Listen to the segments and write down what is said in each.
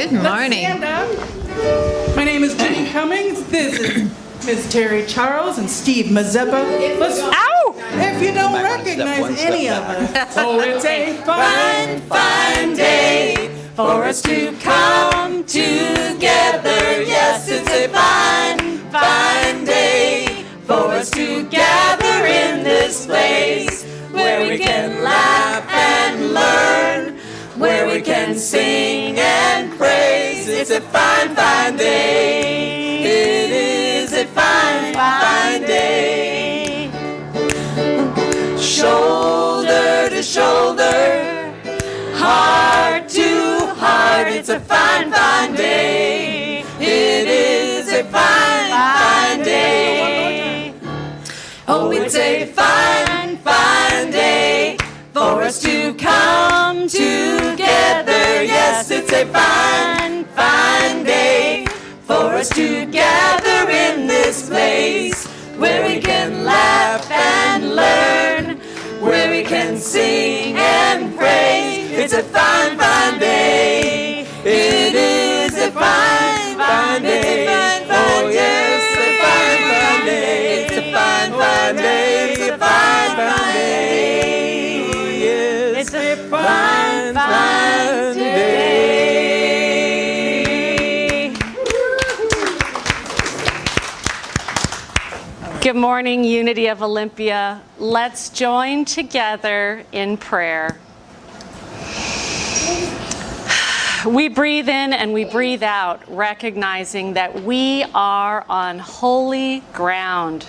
Good morning. Let's stand up. My name is Janene Cummings. This is Ms. Teri Charles and Steve Mazeppa. Ow! If you don't recognize any of us. Oh, it's a fine, fine day for us to come together. Yes, it's a fine, fine day for us to gather in this place where we can laugh and learn, where we can sing and praise. It's a fine, fine day. It is a fine, fine day. Shoulder to shoulder, heart to heart. It's a fine, fine day. It is a fine, fine day. Oh, it's a fine, fine day for us to come together. Yes, it's a fine, fine day for us to gather in this place where we can laugh and learn, where we can sing and praise. It's a fine, fine day. It is a fine, fine day. Oh, yes, a fine, fine day. It's a fine, fine day. It's a fine, fine day. Yes, it's a fine, fine day. Good morning, Unity of Olympia. Let's join together in prayer. We breathe in and we breathe out, recognizing that we are on holy ground.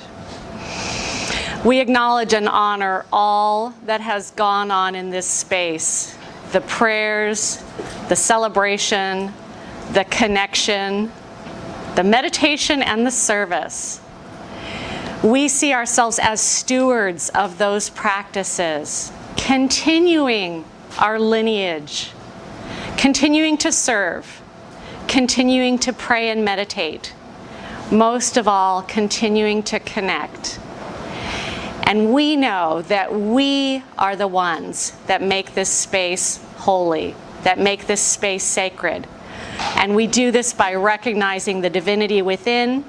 We acknowledge and honor all that has gone on in this space, the prayers, the celebration, the connection, the meditation, and the service. We see ourselves as stewards of those practices, continuing our lineage, continuing to serve, continuing to pray and meditate, most of all, continuing to connect. And we know that we are the ones that make this space holy, that make this space sacred. And we do this by recognizing the divinity within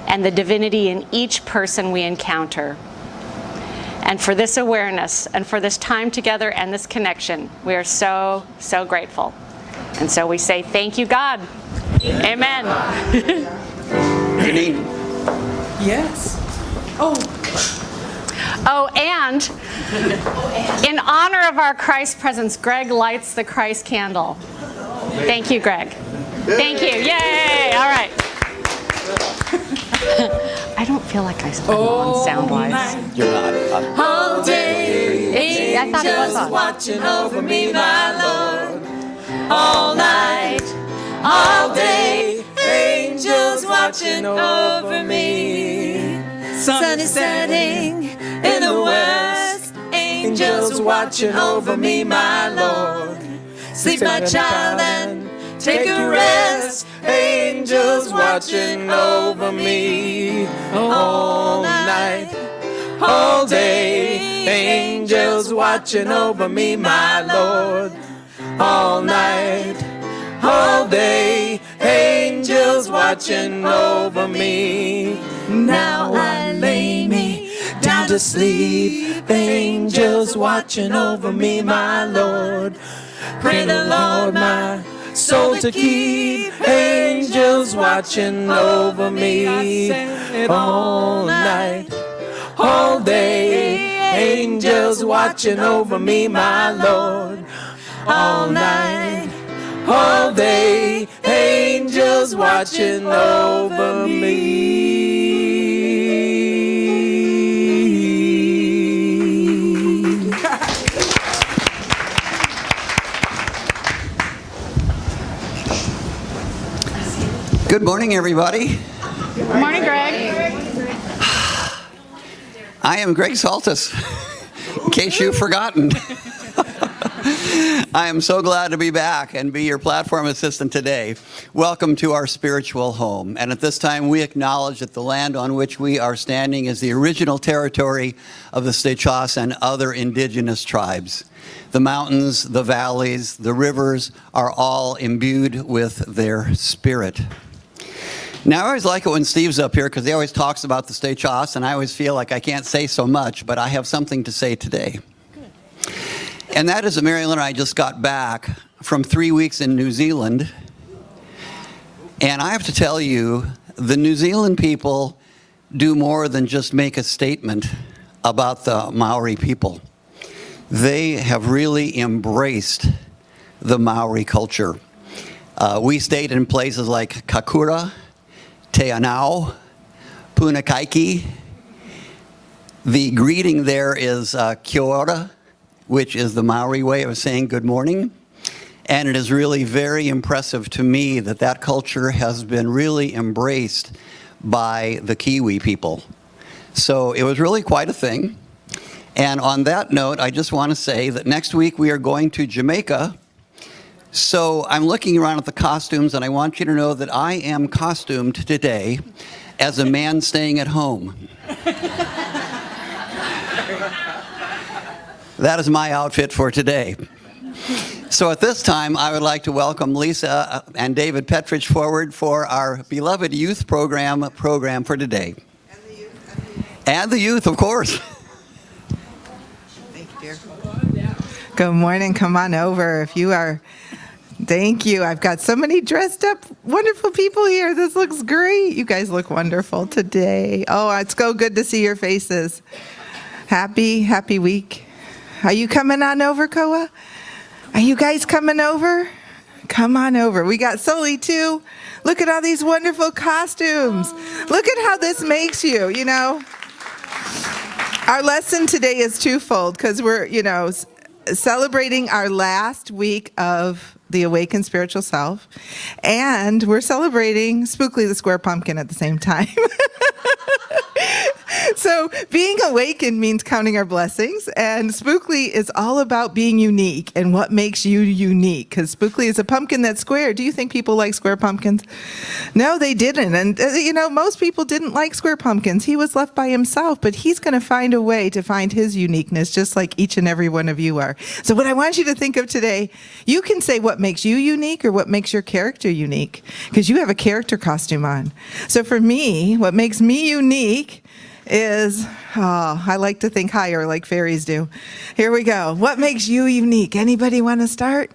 and the divinity in each person we encounter. And for this awareness and for this time together and this connection, we are so, so grateful. And so we say, thank you, God. Amen. Janene. Yes. Oh, and in honor of our Christ presence, Greg lights the Christ candle. Thank you, Greg. Thank you. Yay. All right. I don't feel like I'm on sound-wise. You're not. All day, I thought it was on. watching over me, my Lord. All night, all day, angels watching over me. Sun is setting in the west, angels watching over me, my Lord. Sleep, my child, and take a rest, angels watching over me. All night, all day, angels watching over me, my Lord. All night, all day, angels watching over me. Now I lay me down to sleep, angels watching over me, my Lord. Pray the Lord my soul to keep, angels watching over me. All night, all day, angels watching over me, my Lord. All night, all day, angels watching over me. Good morning, everybody. Good morning, Greg. I am Greg Saltis, in case you've forgotten. I am so glad to be back and be your platform assistant today. Welcome to our spiritual home. And at this time, we acknowledge that the land on which we are standing is the original territory of the Stechos and other indigenous tribes. The mountains, the valleys, the rivers are all imbued with their spirit. Now, I always like it when Steve's up here because he always talks about the Stechos, and I always feel like I can't say so much, but I have something to say today. And that is that Mary Lynn and I just got back from 3 weeks in New Zealand. And I have to tell you, the New Zealand people do more than just make a statement about the Maori people. They have really embraced the Maori culture. We stayed in places like Kakura, Te Anau, Punakaiki. The greeting there is kia ora, which is the Maori way of saying good morning. And it is really very impressive to me that that culture has been really embraced by the Kiwi people. So it was really quite a thing. And on that note, I just want to say that next week we are going to Jamaica. So I'm looking around at the costumes, and I want you to know that I am costumed today as a man staying at home. That is my outfit for today. So at this time, I would like to welcome Lisa and David Petridge forward for our beloved youth program for today. And the youth. And the youth, of course. Thank you, dear. Good morning. Come on over if you are. Thank you. I've got so many dressed up, wonderful people here. This looks great. You guys look wonderful today. Oh, it's so good to see your faces. Happy week. Are you coming on over, Koa? Are you guys coming over? Come on over. We got Sully, too. Look at all these wonderful costumes. Look at how this makes you, you know. Our lesson today is twofold because we're, celebrating our last week of the Awakened Spiritual Self, and we're celebrating Spookly the Square Pumpkin at the same time. So being awakened means counting our blessings, and Spookly is all about being unique and what makes you unique, because Spookly is a pumpkin that's square. Do you think people like square pumpkins? No, they didn't. And, most people didn't like square pumpkins. He was left by himself, but he's going to find a way to find his uniqueness, just like each and every one of you are. So what I want you to think of today, you can say what makes you unique or what makes your character unique, because you have a character costume on. So for me, what makes me unique is, I like to think higher like fairies do. Here we go. What makes you unique? Anybody want to start?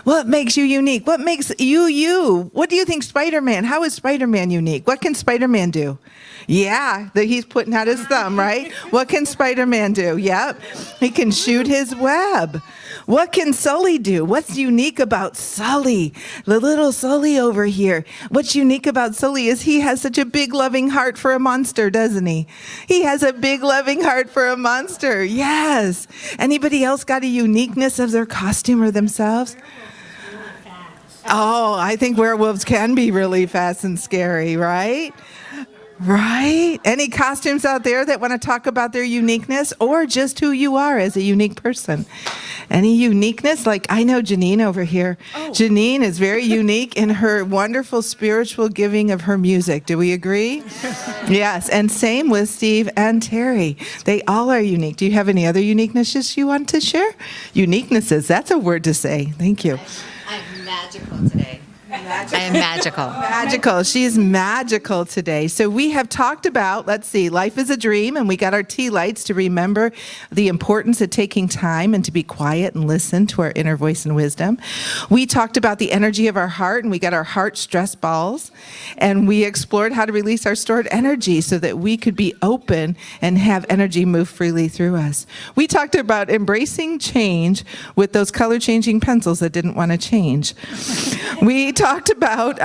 What makes you unique? What makes you you? What do you think Spider-Man? How is Spider-Man unique? What can Spider-Man do? Yeah, he's putting out his thumb, right? What can Spider-Man do? Yep, he can shoot his web. What can Sully do? What's unique about Sully? The little Sully over here. What's unique about Sully is he has such a big loving heart for a monster, doesn't he? He has a big loving heart for a monster. Yes. Anybody else got a uniqueness of their costume or themselves? Oh, I think werewolves can be really fast and scary, right? Right? Any costumes out there that want to talk about their uniqueness or just who you are as a unique person? Any uniqueness? Like, I know Janene over here. Oh. Janene is very unique in her wonderful spiritual giving of her music. Do we agree? Yes. And same with Steve and Teri. They all are unique. Do you have any other uniquenesses you want to share? Uniquenesses. That's a word to say. Thank you. I'm magical today. I am magical. Magical. She's magical today. So we have talked about, life is a dream, and we got our tea lights to remember the importance of taking time and to be quiet and listen to our inner voice and wisdom. We talked about the energy of our heart, and we got our heart stress balls, and we explored how to release our stored energy so that we could be open and have energy move freely through us. We talked about embracing change with those color-changing pencils that didn't want to change. We talked about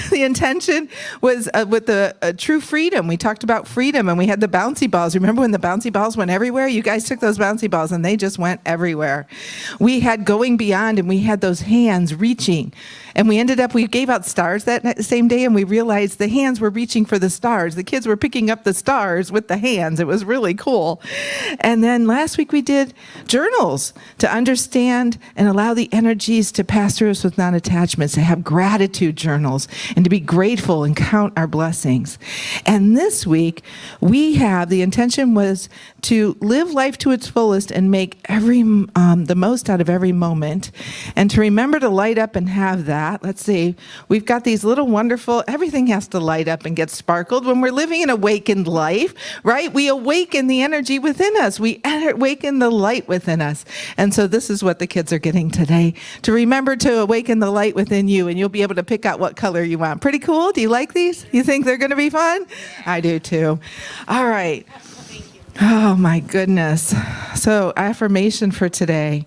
the intention was with the true freedom. We talked about freedom, and we had the bouncy balls. Remember when the bouncy balls went everywhere? You guys took those bouncy balls, and they just went everywhere. We had going beyond, and we had those hands reaching And we gave out stars that same day, and we realized the hands were reaching for the stars. The kids were picking up the stars with the hands. It was really cool. And then last week we did journals to understand and allow the energies to pass through us with non-attachments, to have gratitude journals, and to be grateful and count our blessings. And this week, the intention was to live life to its fullest and make the most out of every moment, and to remember to light up and have that. Let's see, we've got these little wonderful, everything has to light up and get sparkled when we're living an awakened life, right? We awaken the energy within us. We awaken the light within us. And so this is what the kids are getting today, to remember to awaken the light within you, and you'll be able to pick out what color you want. Pretty cool? Do you like these? You think they're going to be fun? I do too. All right. Oh my goodness. So affirmation for today.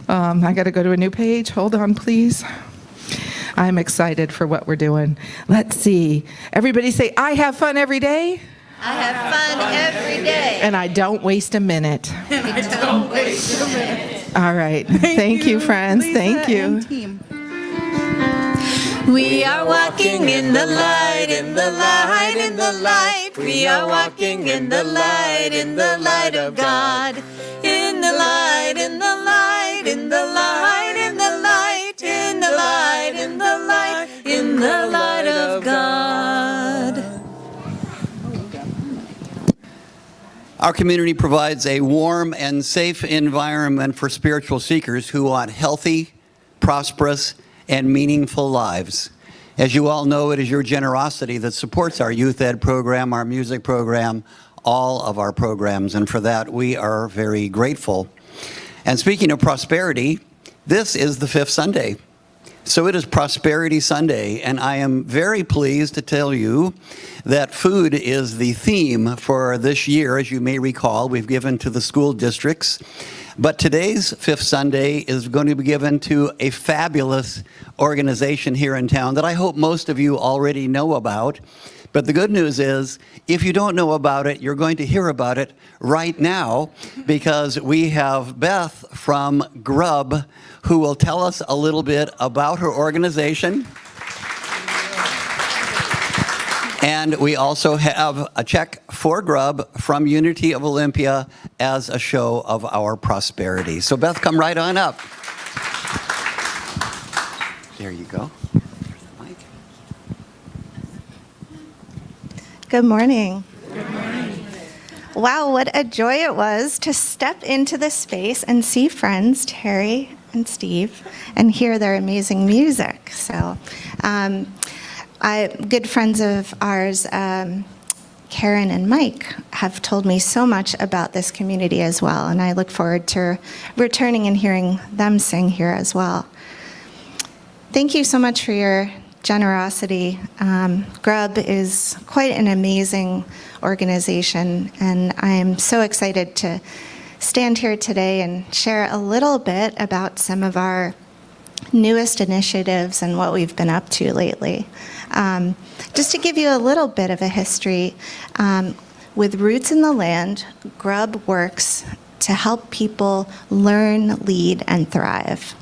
I got to go to a new page. Hold on, please. I'm excited for what we're doing. Let's see. Everybody say, I have fun every day. I have fun every day. And I don't waste a minute. All right. Thank you, friends. Thank you. We are walking in the light, in the light, in the light. We are walking in the light of God. In the light, in the light, in the light, in the light, in the light, in the light, in the light of God. Our community provides a warm and safe environment for spiritual seekers who want healthy, prosperous, and meaningful lives. As you all know, it is your generosity that supports our youth ed program, our music program, all of our programs, and for that we are very grateful. And speaking of prosperity, this is the fifth Sunday. So it is Prosperity Sunday, and I am very pleased to tell you that food is the theme for this year. As you may recall, we've given to the school districts. But today's fifth Sunday is going to be given to a fabulous organization here in town that I hope most of you already know about. But the good news is, if you don't know about it, you're going to hear about it right now, because we have Beth from Grub who will tell us a little bit about her organization. And we also have a check for Grub from Unity of Olympia as a show of our prosperity. So Beth, come right on up. There you go. Good morning. Wow, what a joy it was to step into this space and see friends, Teri and Steve, and hear their amazing music. So, good friends of ours, Karen and Mike, have told me so much about this community as well, and I look forward to returning and hearing them sing here as well. Thank you so much for your generosity. Grub is quite an amazing organization, and I am so excited to stand here today and share a little bit about some of our newest initiatives and what we've been up to lately. Just to give you a little bit of a history, with Roots in the Land, Grub works to help people learn, lead, and thrive.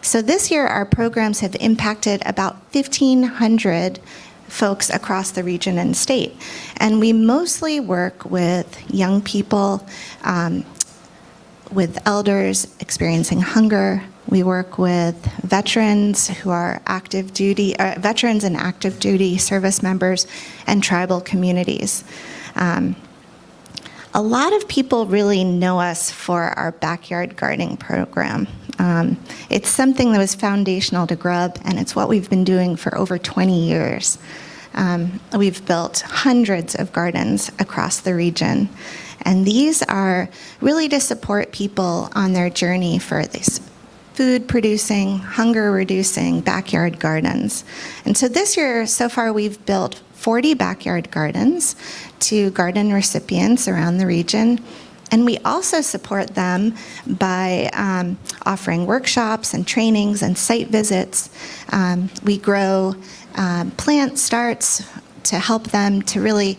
So this year, our programs have impacted about 1,500 folks across the region and state. And we mostly work with young people, with elders experiencing hunger. We work with veterans who are active duty, veterans and active duty service members, and tribal communities. A lot of people really know us for our backyard gardening program. It's something that was foundational to Grub, and it's what we've been doing for over 20 years. We've built hundreds of gardens across the region, and these are really to support people on their journey for this food-producing, hunger-reducing backyard gardens. And so this year, so far, we've built 40 backyard gardens to garden recipients around the region. And we also support them by offering workshops and trainings and site visits. We grow plant starts to help them to really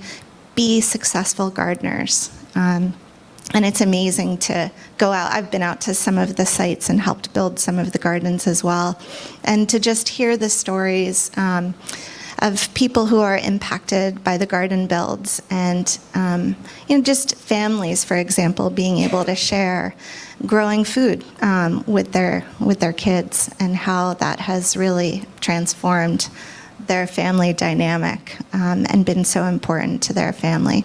be successful gardeners. And it's amazing to go out. I've been out to some of the sites and helped build some of the gardens as well. And to just hear the stories of people who are impacted by the garden builds, and just families, for example, being able to share growing food with their kids, and how that has really transformed their family dynamic and been so important to their family.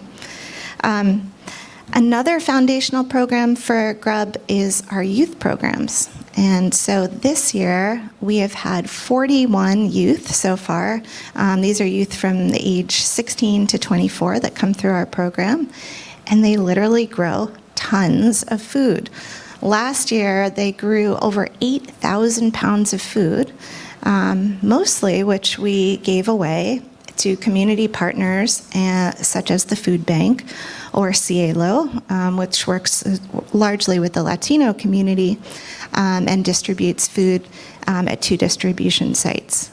Another foundational program for GRUB is our youth programs. And so this year, we have had 41 youth so far. These are youth from the age 16 to 24 that come through our program, and they literally grow tons of food. Last year, they grew over 8,000 pounds of food, mostly which we gave away to community partners such as the Food Bank or Cielo, which works largely with the Latino community and distributes food at 2 distribution sites.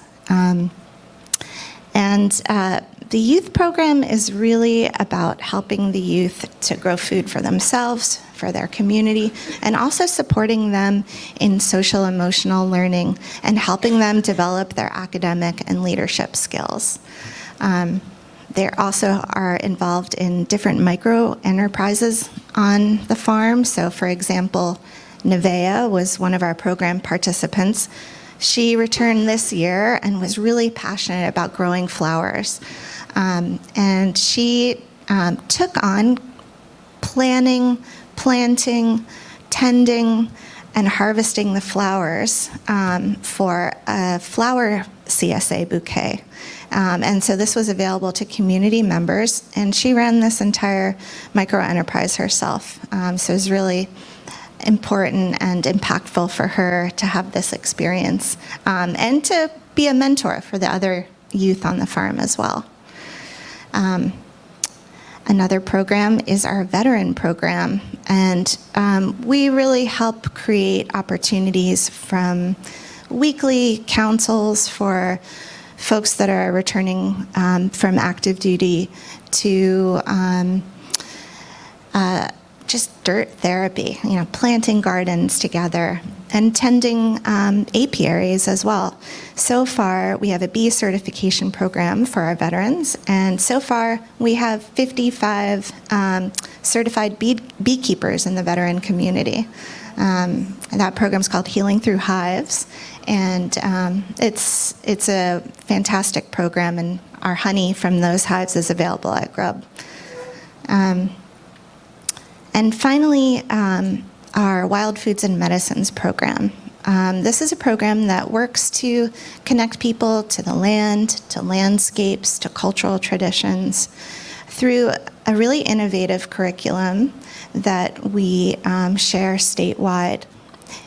The youth program is really about helping the youth to grow food for themselves, for their community, and also supporting them in social emotional learning and helping them develop their academic and leadership skills. They also are involved in different micro enterprises on the farm. So, for example, Nevaeh was one of our program participants. She returned this year and was really passionate about growing flowers. And she took on planting, tending, and harvesting the flowers for a flower CSA bouquet. And so this was available to community members, and she ran this entire microenterprise herself. So it was really important and impactful for her to have this experience and to be a mentor for the other youth on the farm as well. Another program is our veteran program, and we really help create opportunities from weekly councils for folks that are returning from active duty to just dirt therapy, planting gardens together and tending apiaries as well. So far, we have a bee certification program for our veterans, and so far we have 55 certified beekeepers in the veteran community. That program is called Healing Through Hives, and it's a fantastic program, and our honey from those hives is available at GRUB. And finally, our Wild Foods and Medicines program. This is a program that works to connect people to the land, to landscapes, to cultural traditions through a really innovative curriculum that we share statewide.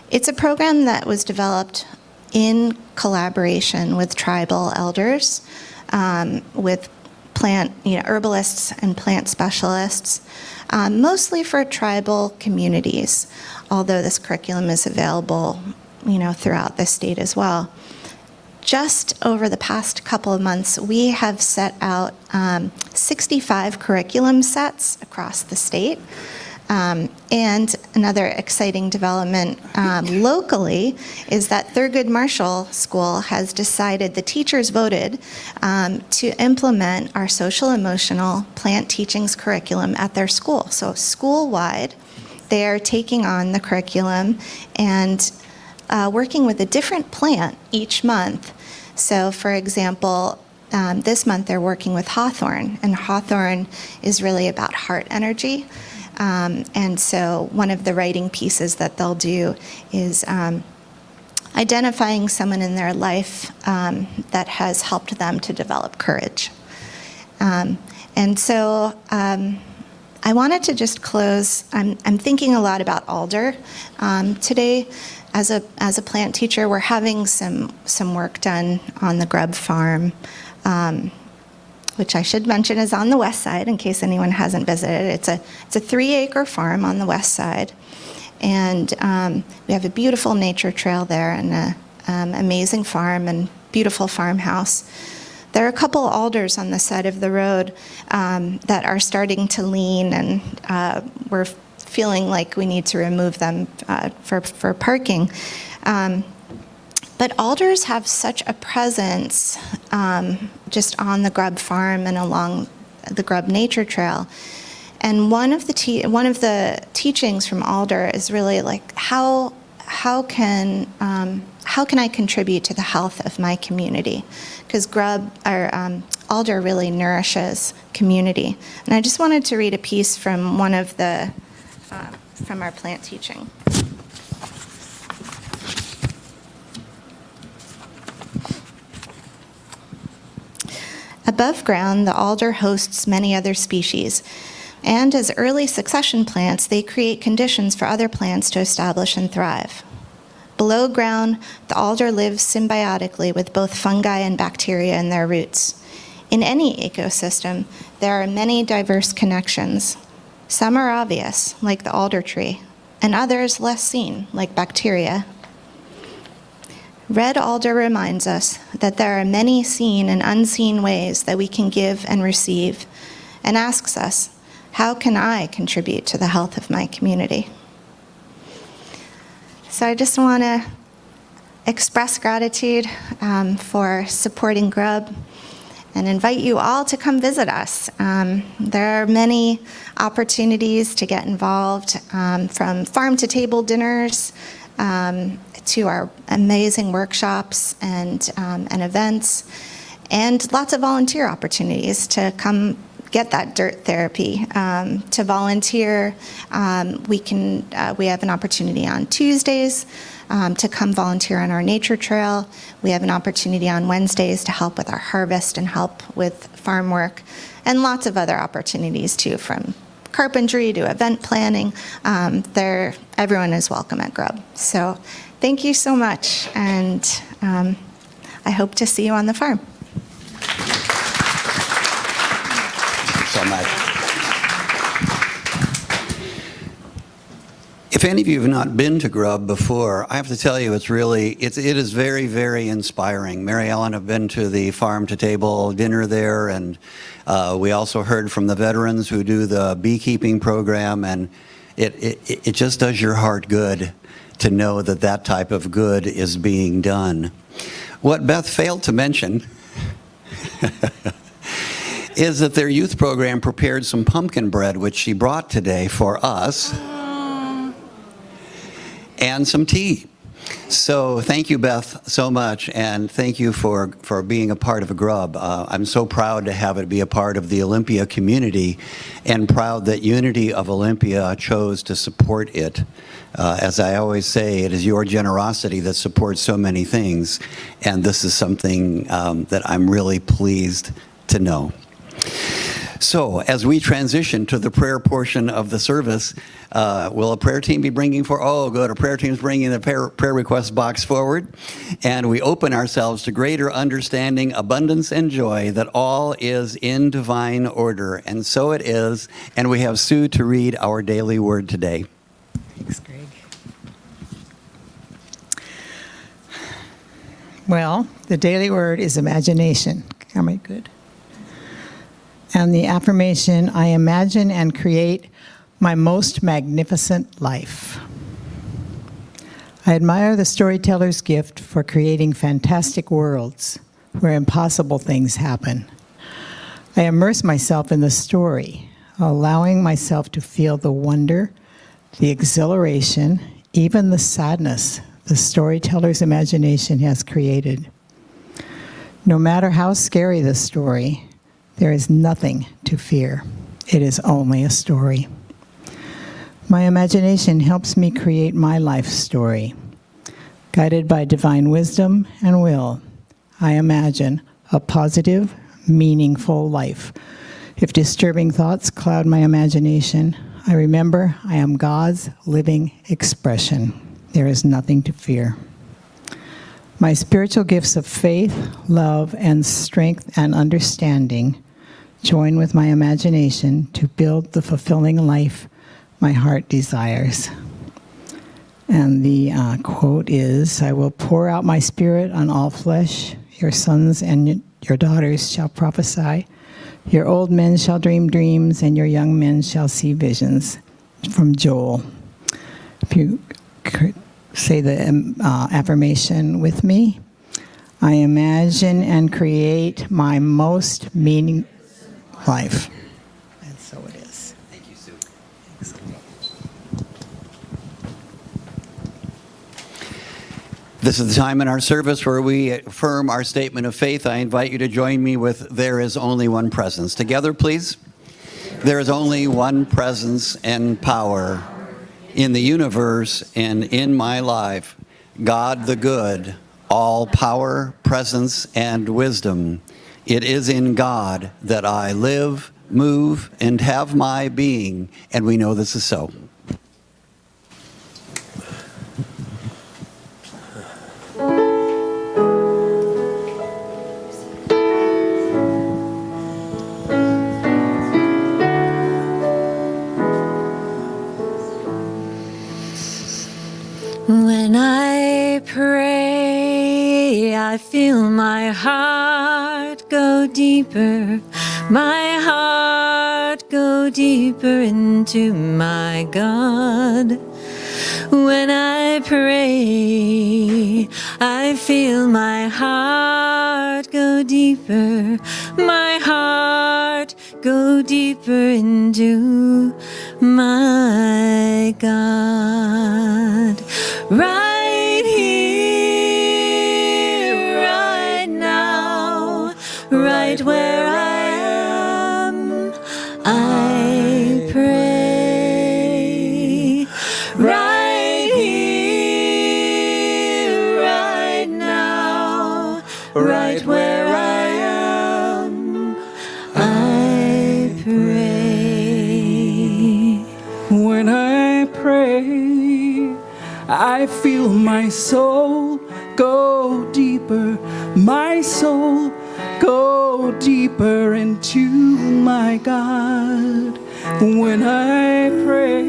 It's a program that was developed in collaboration with tribal elders, with plant, herbalists and plant specialists, mostly for tribal communities, although this curriculum is available, throughout the state as well. Just over the past couple of months, we have set out 65 curriculum sets across the state. And another exciting development locally is that Thurgood Marshall School has decided, the teachers voted to implement our social emotional plant teachings curriculum at their school. So school-wide, they are taking on the curriculum and working with a different plant each month. So for example, this month they're working with hawthorn, and hawthorn is really about heart energy. And so one of the writing pieces that they'll do is identifying someone in their life that has helped them to develop courage. And so I wanted to just close. I'm thinking a lot about alder. Today, as a plant teacher, we're having some work done on the GRUB farm, which I should mention is on the west side in case anyone hasn't visited. It's a 3-acre farm on the west side, and we have a beautiful nature trail there and an amazing farm and beautiful farmhouse. There are a couple alders on the side of the road that are starting to lean, and we're feeling like we need to remove them for parking. But alders have such a presence just on the Grub farm and along the Grub Nature Trail. And one of the teachings from alder is really like how can I contribute to the health of my community? Because alder really nourishes community. And I just wanted to read a piece from one of the from our plant teaching. Above ground, the alder hosts many other species, and as early succession plants, they create conditions for other plants to establish and thrive. Below ground, the alder lives symbiotically with both fungi and bacteria in their roots. In any ecosystem, there are many diverse connections. Some are obvious, like the alder tree, and others less seen, like bacteria. Red alder reminds us that there are many seen and unseen ways that we can give and receive, and asks us, how can I contribute to the health of my community? So I just want to express gratitude for supporting Grub and invite you all to come visit us. There are many opportunities to get involved, from farm-to-table dinners to our amazing workshops and events, and lots of volunteer opportunities to come get that dirt therapy. To volunteer, we have an opportunity on Tuesdays to come volunteer on our nature trail. We have an opportunity on Wednesdays to help with our harvest and help with farm work, and lots of other opportunities too, from carpentry to event planning. Everyone is welcome at Grub. So thank you so much, and I hope to see you on the farm. So much. If any of you have not been to Grub before, I have to tell you, it is very, very inspiring. Mary Ellen have been to the farm-to-table dinner there, and we also heard from the veterans who do the beekeeping program, and it just does your heart good to know that that type of good is being done. What Beth failed to mention is that their youth program prepared some pumpkin bread, which she brought today for us, and some tea. So thank you, Beth, so much, and thank you for being a part of Grub. I'm so proud to have it be a part of the Olympia community, and proud that Unity of Olympia chose to support it. As I always say, it is your generosity that supports so many things, and this is something that I'm really pleased to know. So, as we transition to the prayer portion of the service, will a prayer team be bringing a prayer team's bringing the prayer request box forward, and we open ourselves to greater understanding, abundance, and joy that all is in divine order, and so it is, and we have Sue to read our daily word today. Thanks, Greg. Well, the daily word is imagination. Am I good? And the affirmation, I imagine and create my most magnificent life. I admire the storyteller's gift for creating fantastic worlds where impossible things happen. I immerse myself in the story, allowing myself to feel the wonder, the exhilaration, even the sadness the storyteller's imagination has created. No matter how scary the story, there is nothing to fear. It is only a story. My imagination helps me create my life story. Guided by divine wisdom and will, I imagine a positive, meaningful life. If disturbing thoughts cloud my imagination, I remember I am God's living expression. There is nothing to fear. My spiritual gifts of faith, love, and strength and understanding join with my imagination to build the fulfilling life my heart desires. And the quote is, I will pour out my spirit on all flesh. Your sons and your daughters shall prophesy. Your old men shall dream dreams, and your young men shall see visions. from Joel. If you could say the affirmation with me. I imagine and create my most meaningful life. And so it is. Thank you, Sue. This is the time in our service where we affirm our statement of faith. I invite you to join me with "There is only one presence." Together, please. There is only one presence and power in the universe and in my life. God the good, all power, presence, and wisdom. It is in God that I live, move, and have my being, and we know this is so. When I pray, I feel my heart go deeper, my heart go deeper into my God. When I pray, I feel my heart go deeper, my heart go deeper into my God. Right here, right now, right where I am, I pray. Right here, right now, right where I am, I pray. When I pray, I feel my soul go deeper, my soul go deeper into my God. When I pray,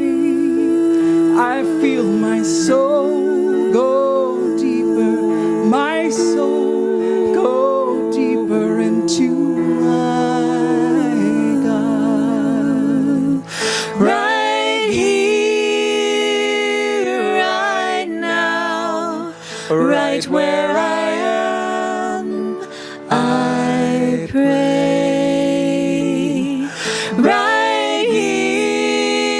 I feel my soul go deeper, my soul go deeper into my God. Right here, right now, right where I am, I pray. Right here,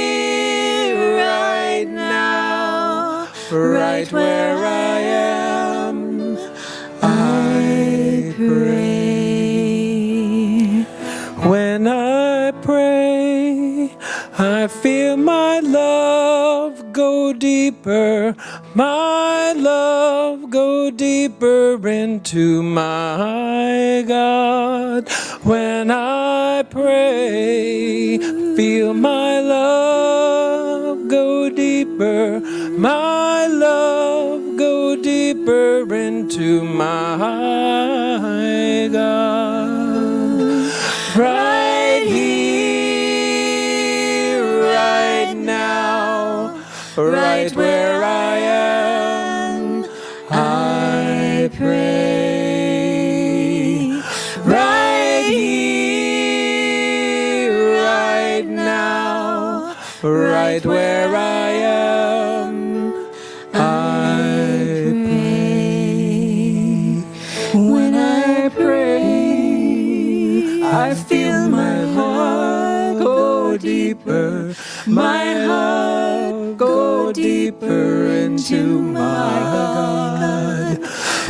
right now, right where I am, I pray. When I pray, I feel my love go deeper, my love go deeper into my God. When I pray, feel my love go deeper, my love go deeper into my God. Right here, right now, right where I am, I pray. Right here, right now, right where I am, I pray. When I pray, I feel my heart go deeper, my heart go deeper into my God.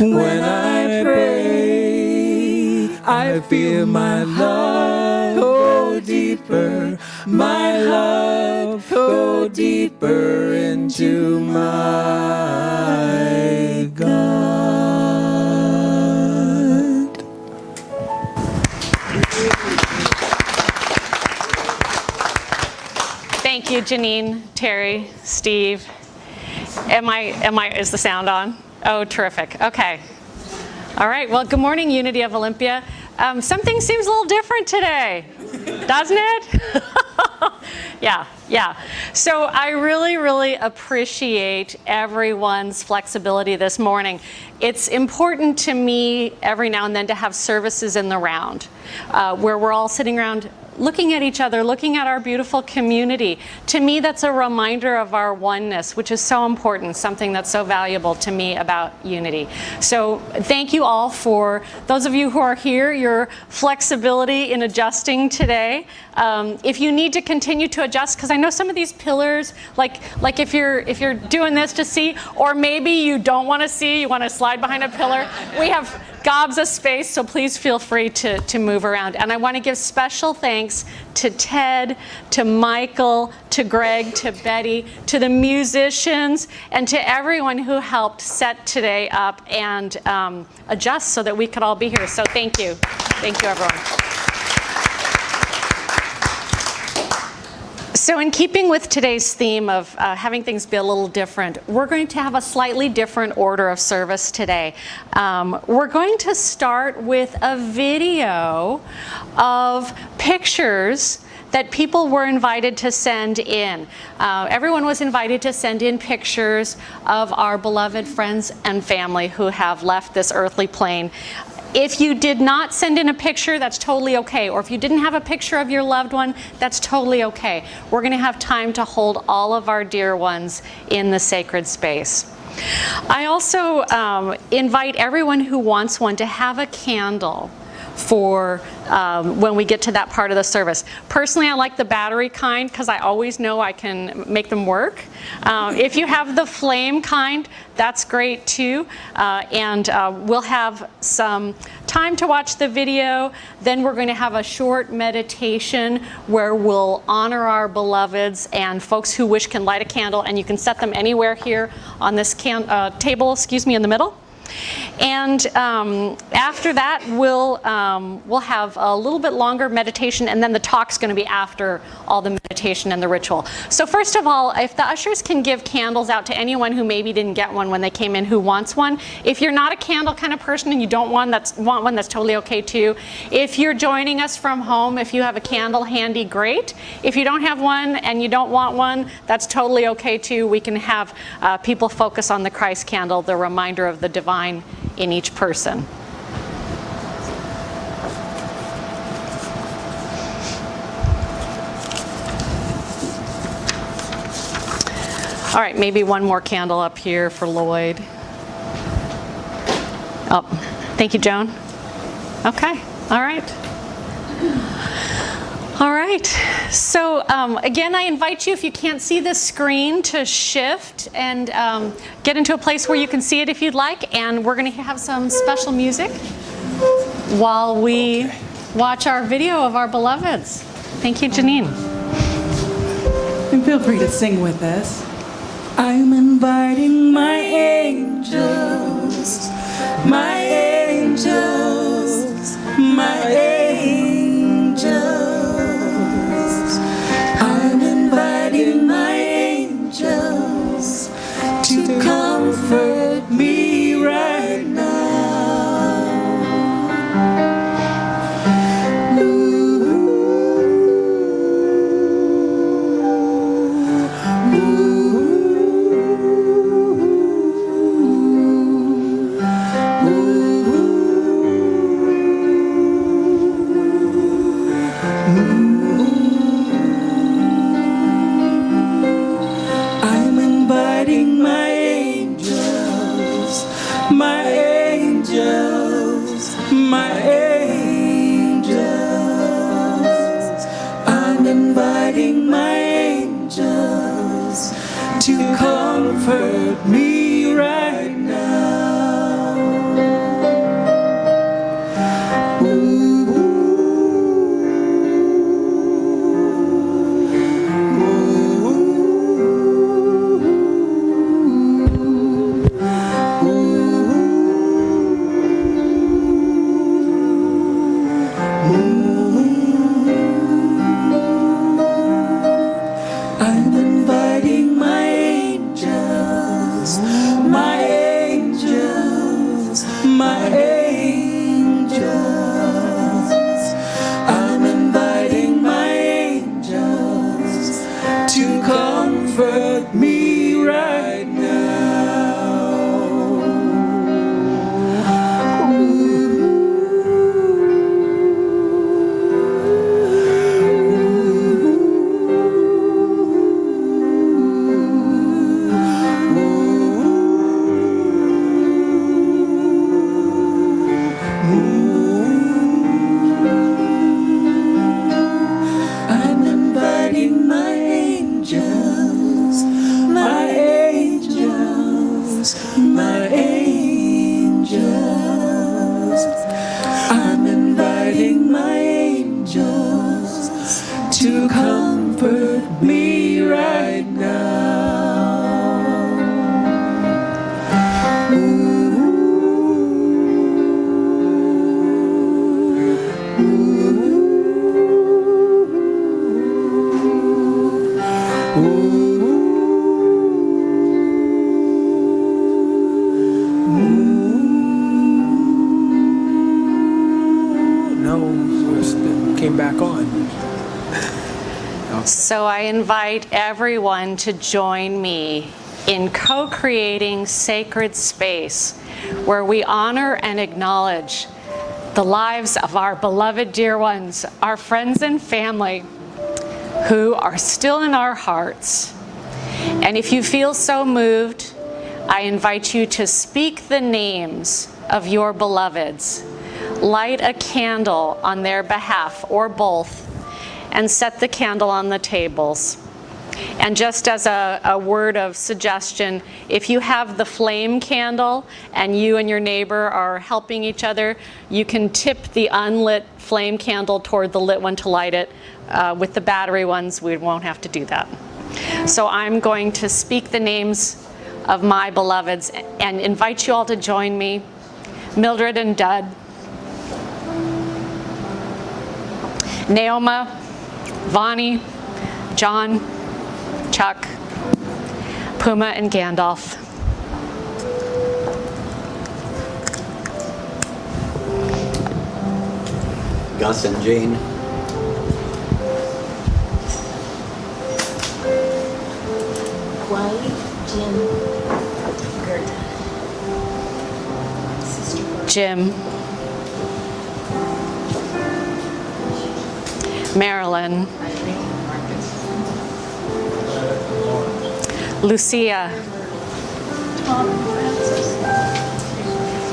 When I pray, I feel my love go deeper, my love go deeper into my God. Thank you, Janene, Teri, Steve. Is the sound on? Oh, terrific. Okay. All right. Well, good morning, Unity of Olympia. Something seems a little different today, doesn't it? Yeah. So I really, really appreciate everyone's flexibility this morning. It's important to me every now and then to have services in the round where we're all sitting around looking at each other, looking at our beautiful community. To me, that's a reminder of our oneness, which is so important, something that's so valuable to me about unity. So thank you all for, those of you who are here, your flexibility in adjusting today. If you need to continue to adjust, because I know some of these pillars, like if you're doing this to see, or maybe you don't want to see, you want to slide behind a pillar, we have gobs of space, so please feel free to move around. And I want to give special thanks to Ted, to Michael, to Greg, to Betty, to the musicians, and to everyone who helped set today up and adjust so that we could all be here. So thank you. Thank you, everyone. So in keeping with today's theme of having things be a little different, we're going to have a slightly different order of service today. We're going to start with a video of pictures that people were invited to send in. Everyone was invited to send in pictures of our beloved friends and family who have left this earthly plane. If you did not send in a picture, that's totally okay. Or if you didn't have a picture of your loved one, that's totally okay. We're going to have time to hold all of our dear ones in the sacred space. I also invite everyone who wants one to have a candle for when we get to that part of the service. Personally, I like the battery kind because I always know I can make them work. If you have the flame kind, that's great too. And we'll have some time to watch the video. Then we're going to have a short meditation where we'll honor our beloveds, and folks who wish can light a candle, and you can set them anywhere here on this table, in the middle. And after that, we'll have a little bit longer meditation, and then the talk's going to be after all the meditation and the ritual. So first of all, if the ushers can give candles out to anyone who maybe didn't get one when they came in who wants one. If you're not a candle kind of person and you don't want one, that's totally okay too. If you're joining us from home, if you have a candle handy, great. If you don't have one and you don't want one, that's totally okay too. We can have people focus on the Christ candle, the reminder of the divine in each person. All right, maybe one more candle up here for Lloyd. Oh, thank you, Joan. Okay, all right. All right, so again, I invite you, if you can't see the screen, to shift and get into a place where you can see it if you'd like, and we're going to have some special music while we watch our video of our beloveds. Thank you, Janene. And feel free to sing with us. I'm inviting my angels, my angels, my angels. I'm inviting my angels to comfort me right now. Comfort me right now. Ooh, I'm inviting my angels, my angels, my angels. I'm inviting my angels to comfort me right now. Ooh. with me right now. Came back on. So I invite everyone to join me in co-creating sacred space where we honor and acknowledge the lives of our beloved dear ones, our friends and family who are still in our hearts. And if you feel so moved, I invite you to speak the names of your beloveds. Light a candle on their behalf or both, and set the candle on the tables. And just as a word of suggestion, if you have the flame candle and you and your neighbor are helping each other, you can tip the unlit flame candle toward the lit one to light it. With the battery ones, we won't have to do that. So I'm going to speak the names of my beloveds and invite you all to join me. Mildred and Dud, Naoma, Vonnie, John, Chuck, Puma and Gandalf. Gus and Jane. Wally, Jim, Gerda. Sister Jim, Marilyn, Lucia,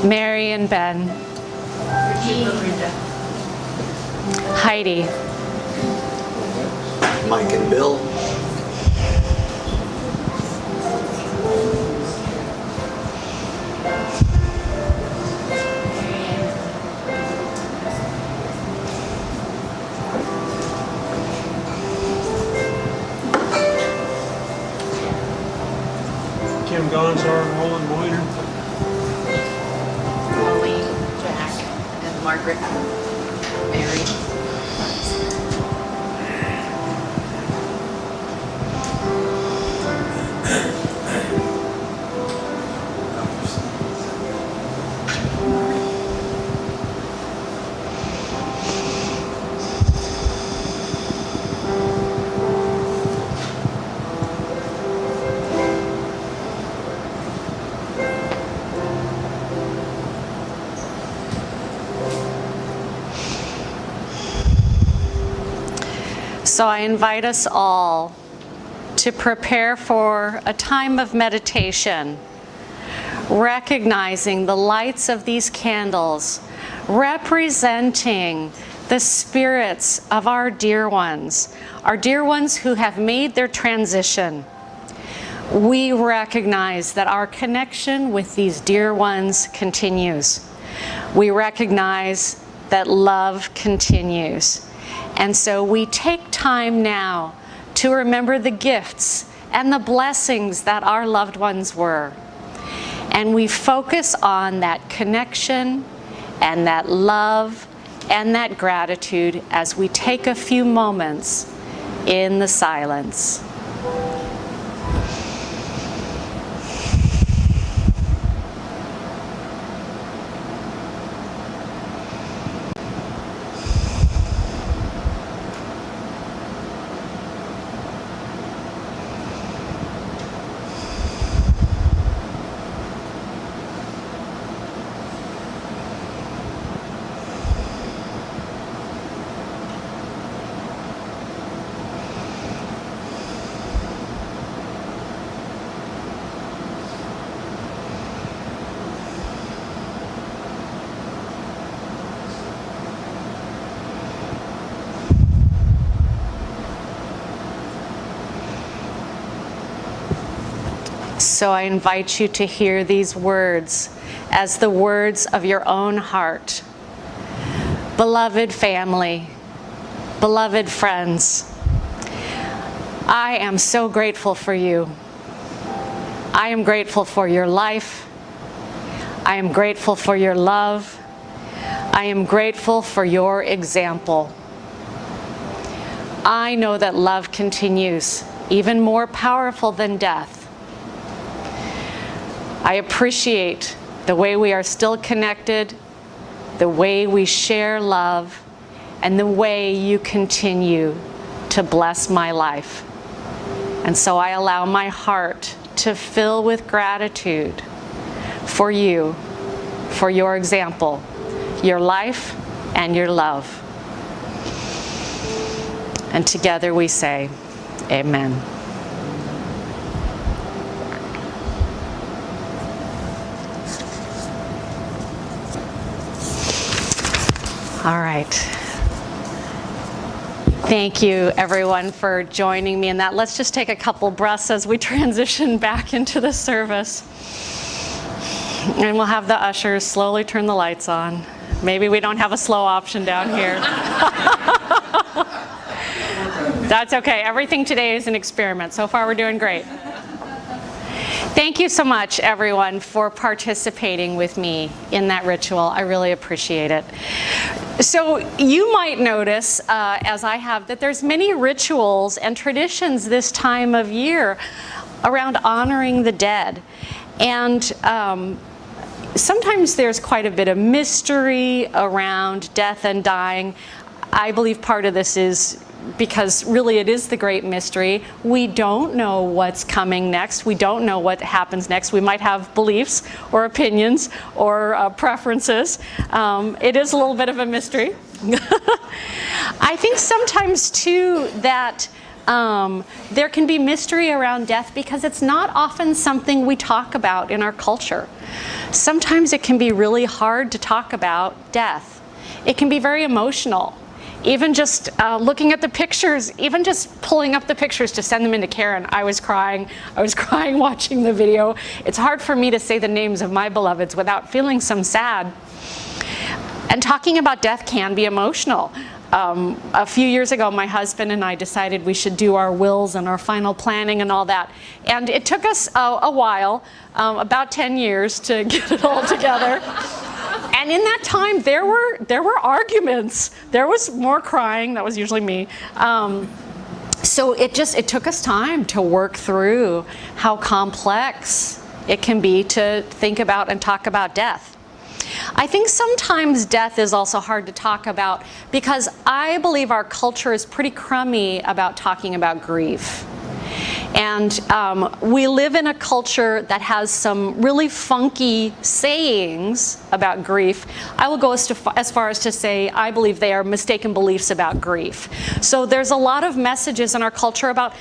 Mary and Ben, Heidi, Mike and Bill. Kim Gonzar, Roland Moiter. Molly, Jack, and Margaret, Mary. So I invite us all to prepare for a time of meditation, recognizing the lights of these candles, representing the spirits of our dear ones who have made their transition. We recognize that our connection with these dear ones continues. We recognize that love continues. And so we take time now to remember the gifts and the blessings that our loved ones were. And we focus on that connection and that love and that gratitude as we take a few moments in the silence. So I invite you to hear these words as the words of your own heart. Beloved family, beloved friends, I am so grateful for you. I am grateful for your life. I am grateful for your love. I am grateful for your example. I know that love continues, even more powerful than death. I appreciate the way we are still connected, the way we share love, and the way you continue to bless my life. And so I allow my heart to fill with gratitude for you, for your example, your life, and your love. And together we say, amen. All right. Thank you, everyone, for joining me in that. Let's just take a couple breaths as we transition back into the service. And we'll have the ushers slowly turn the lights on. Maybe we don't have a slow option down here. That's okay. Everything today is an experiment. So far, we're doing great. Thank you so much, everyone, for participating with me in that ritual. I really appreciate it. So you might notice, as I have, that there's many rituals and traditions this time of year around honoring the dead. And sometimes there's quite a bit of mystery around death and dying. I believe part of this is because really it is the great mystery. We don't know what's coming next. We don't know what happens next. We might have beliefs or opinions or preferences. It is a little bit of a mystery. I think sometimes too that there can be mystery around death because it's not often something we talk about in our culture. Sometimes it can be really hard to talk about death. It can be very emotional. Even just looking at the pictures, even just pulling up the pictures to send them into Karen, I was crying watching the video. It's hard for me to say the names of my beloveds without feeling some sad. And talking about death can be emotional. A few years ago, my husband and I decided we should do our wills and our final planning and all that. And it took us a while, about 10 years, to get it all together. And in that time, there were arguments. There was more crying. That was usually me. So it took us time to work through how complex it can be to think about and talk about death. I think sometimes death is also hard to talk about because I believe our culture is pretty crummy about talking about grief. And we live in a culture that has some really funky sayings about grief. I will go as far as to say I believe they are mistaken beliefs about grief. So there's a lot of messages in our culture about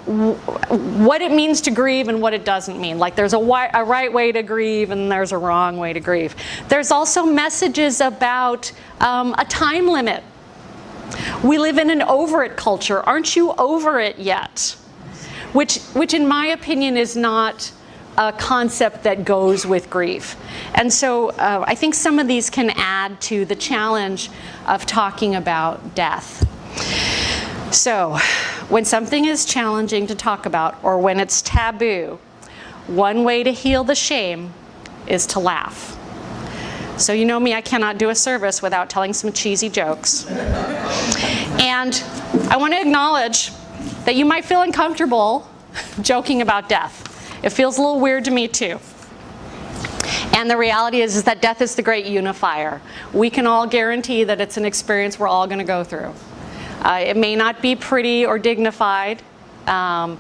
what it means to grieve and what it doesn't mean. Like there's a right way to grieve and there's a wrong way to grieve. There's also messages about a time limit. We live in an over it culture. Aren't you over it yet? Which in my opinion is not a concept that goes with grief. And so I think some of these can add to the challenge of talking about death. So when something is challenging to talk about or when it's taboo, one way to heal the shame is to laugh. So you know me, I cannot do a service without telling some cheesy jokes. And I want to acknowledge that you might feel uncomfortable joking about death. It feels a little weird to me too. And the reality is that death is the great unifier. We can all guarantee that it's an experience we're all going to go through. It may not be pretty or dignified, and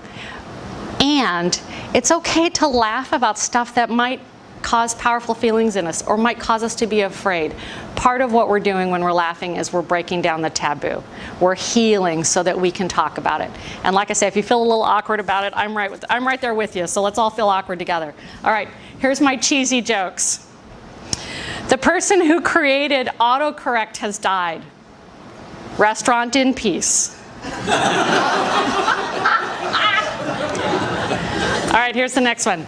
it's okay to laugh about stuff that might cause powerful feelings in us or might cause us to be afraid. Part of what we're doing when we're laughing is we're breaking down the taboo. We're healing so that we can talk about it. And like I say, if you feel a little awkward about it, I'm right there with you, so let's all feel awkward together. All right, here's my cheesy jokes. The person who created autocorrect has died. Restaurant in peace. All right, here's the next one.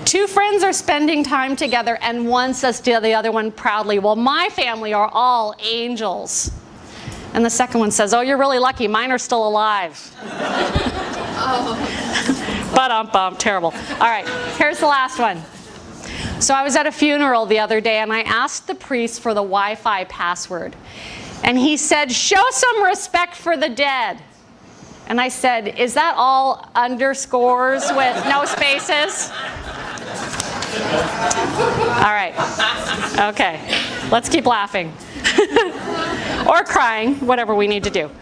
Two friends are spending time together and one says to the other one proudly, well, my family are all angels. And the second one says, oh, you're really lucky. Mine are still alive. Ba-dum-bum, terrible. All right, here's the last one. So I was at a funeral the other day, and I asked the priest for the Wi-Fi password. And he said, show some respect for the dead. And I said, is that all underscores with no spaces? All right. Okay. Let's keep laughing. Or crying, whatever we need to do.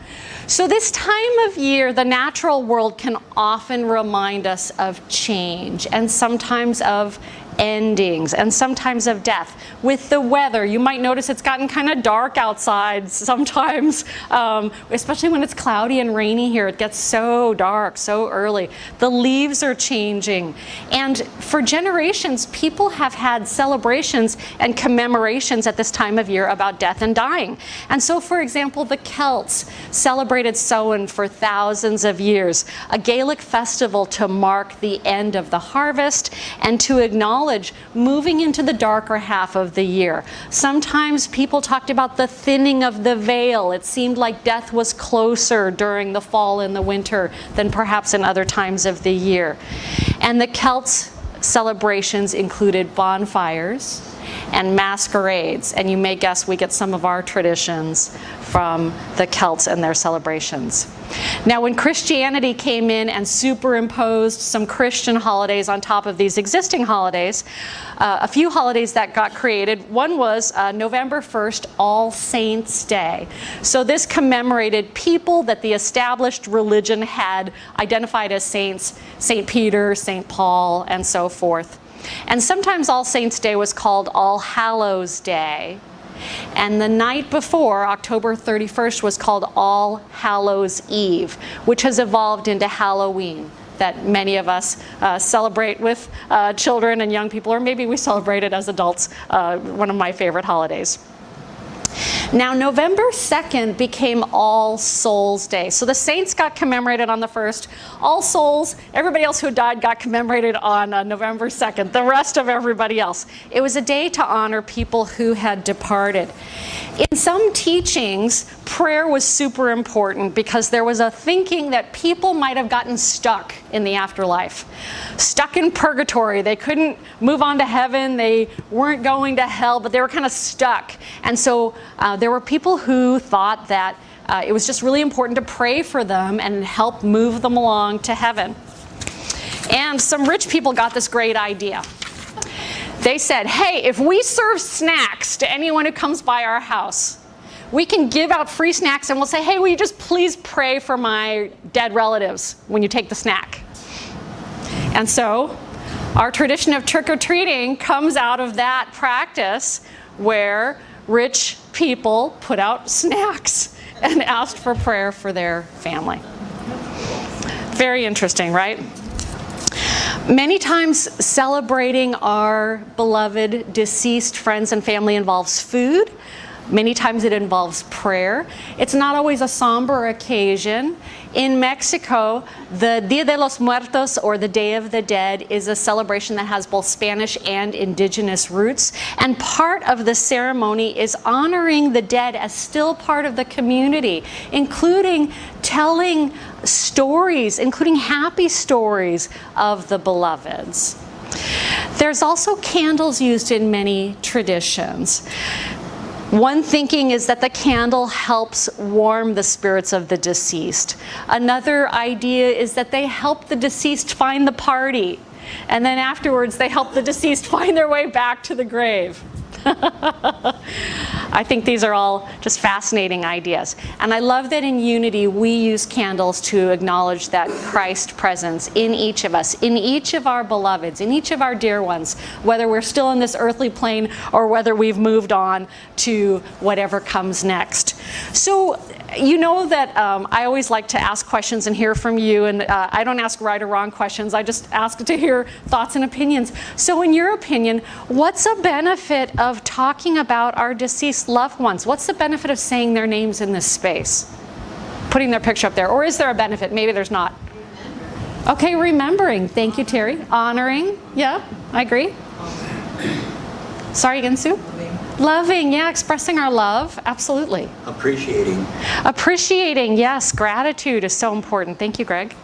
So this time of year, the natural world can often remind us of change and sometimes of endings and sometimes of death. With the weather, you might notice it's gotten kind of dark outside sometimes, especially when it's cloudy and rainy here. It gets so dark so early. The leaves are changing. And for generations, people have had celebrations and commemorations at this time of year about death and dying. And so, for example, the Celts celebrated Samhain for thousands of years, a Gaelic festival to mark the end of the harvest and to acknowledge moving into the darker half of the year. Sometimes people talked about the thinning of the veil. It seemed like death was closer during the fall and the winter than perhaps in other times of the year. And the Celts' celebrations included bonfires and masquerades. And you may guess we get some of our traditions from the Celts and their celebrations. Now, when Christianity came in and superimposed some Christian holidays on top of these existing holidays, a few holidays that got created. One was November 1st, All Saints' Day. So this commemorated people that the established religion had identified as saints, St. Peter, St. Paul, and so forth. And sometimes All Saints' Day was called All Hallows' Day. And the night before, October 31st, was called All Hallows' Eve, which has evolved into Halloween, that many of us celebrate with children and young people, or maybe we celebrate it as adults, one of my favorite holidays. Now, November 2nd became All Souls' Day. So the saints got commemorated on the 1st. All souls, everybody else who died got commemorated on November 2nd, the rest of everybody else. It was a day to honor people who had departed. In some teachings, prayer was super important because there was a thinking that people might have gotten stuck in the afterlife, stuck in purgatory. They couldn't move on to heaven. They weren't going to hell, but they were kind of stuck. And so there were people who thought that it was just really important to pray for them and help move them along to heaven. And some rich people got this great idea. They said, hey, if we serve snacks to anyone who comes by our house, we can give out free snacks and we'll say, hey, will you just please pray for my dead relatives when you take the snack? And so our tradition of trick-or-treating comes out of that practice where rich people put out snacks and asked for prayer for their family. Very interesting, right? Many times celebrating our beloved deceased friends and family involves food. Many times it involves prayer. It's not always a somber occasion. In Mexico, the Dia de los Muertos, or the Day of the Dead, is a celebration that has both Spanish and indigenous roots. And part of the ceremony is honoring the dead as still part of the community, including telling stories, including happy stories of the beloveds. There's also candles used in many traditions. One thinking is that the candle helps warm the spirits of the deceased. Another idea is that they help the deceased find the party. And then afterwards, they help the deceased find their way back to the grave. I think these are all just fascinating ideas. And I love that in Unity, we use candles to acknowledge that Christ presence in each of us, in each of our beloveds, in each of our dear ones, whether we're still in this earthly plane or whether we've moved on to whatever comes next. So, you know that I always like to ask questions and hear from you, and I don't ask right or wrong questions. I just ask to hear thoughts and opinions. So in your opinion, what's a benefit of talking about our deceased loved ones? What's the benefit of saying their names in this space? Putting their picture up there. Or is there a benefit? Maybe there's not. Okay, remembering. Thank you, Teri. Honoring. Yeah, I agree. Sorry again, Sue? Loving, yeah, expressing our love, absolutely. Appreciating. Appreciating, yes, gratitude is so important. Thank you, Greg.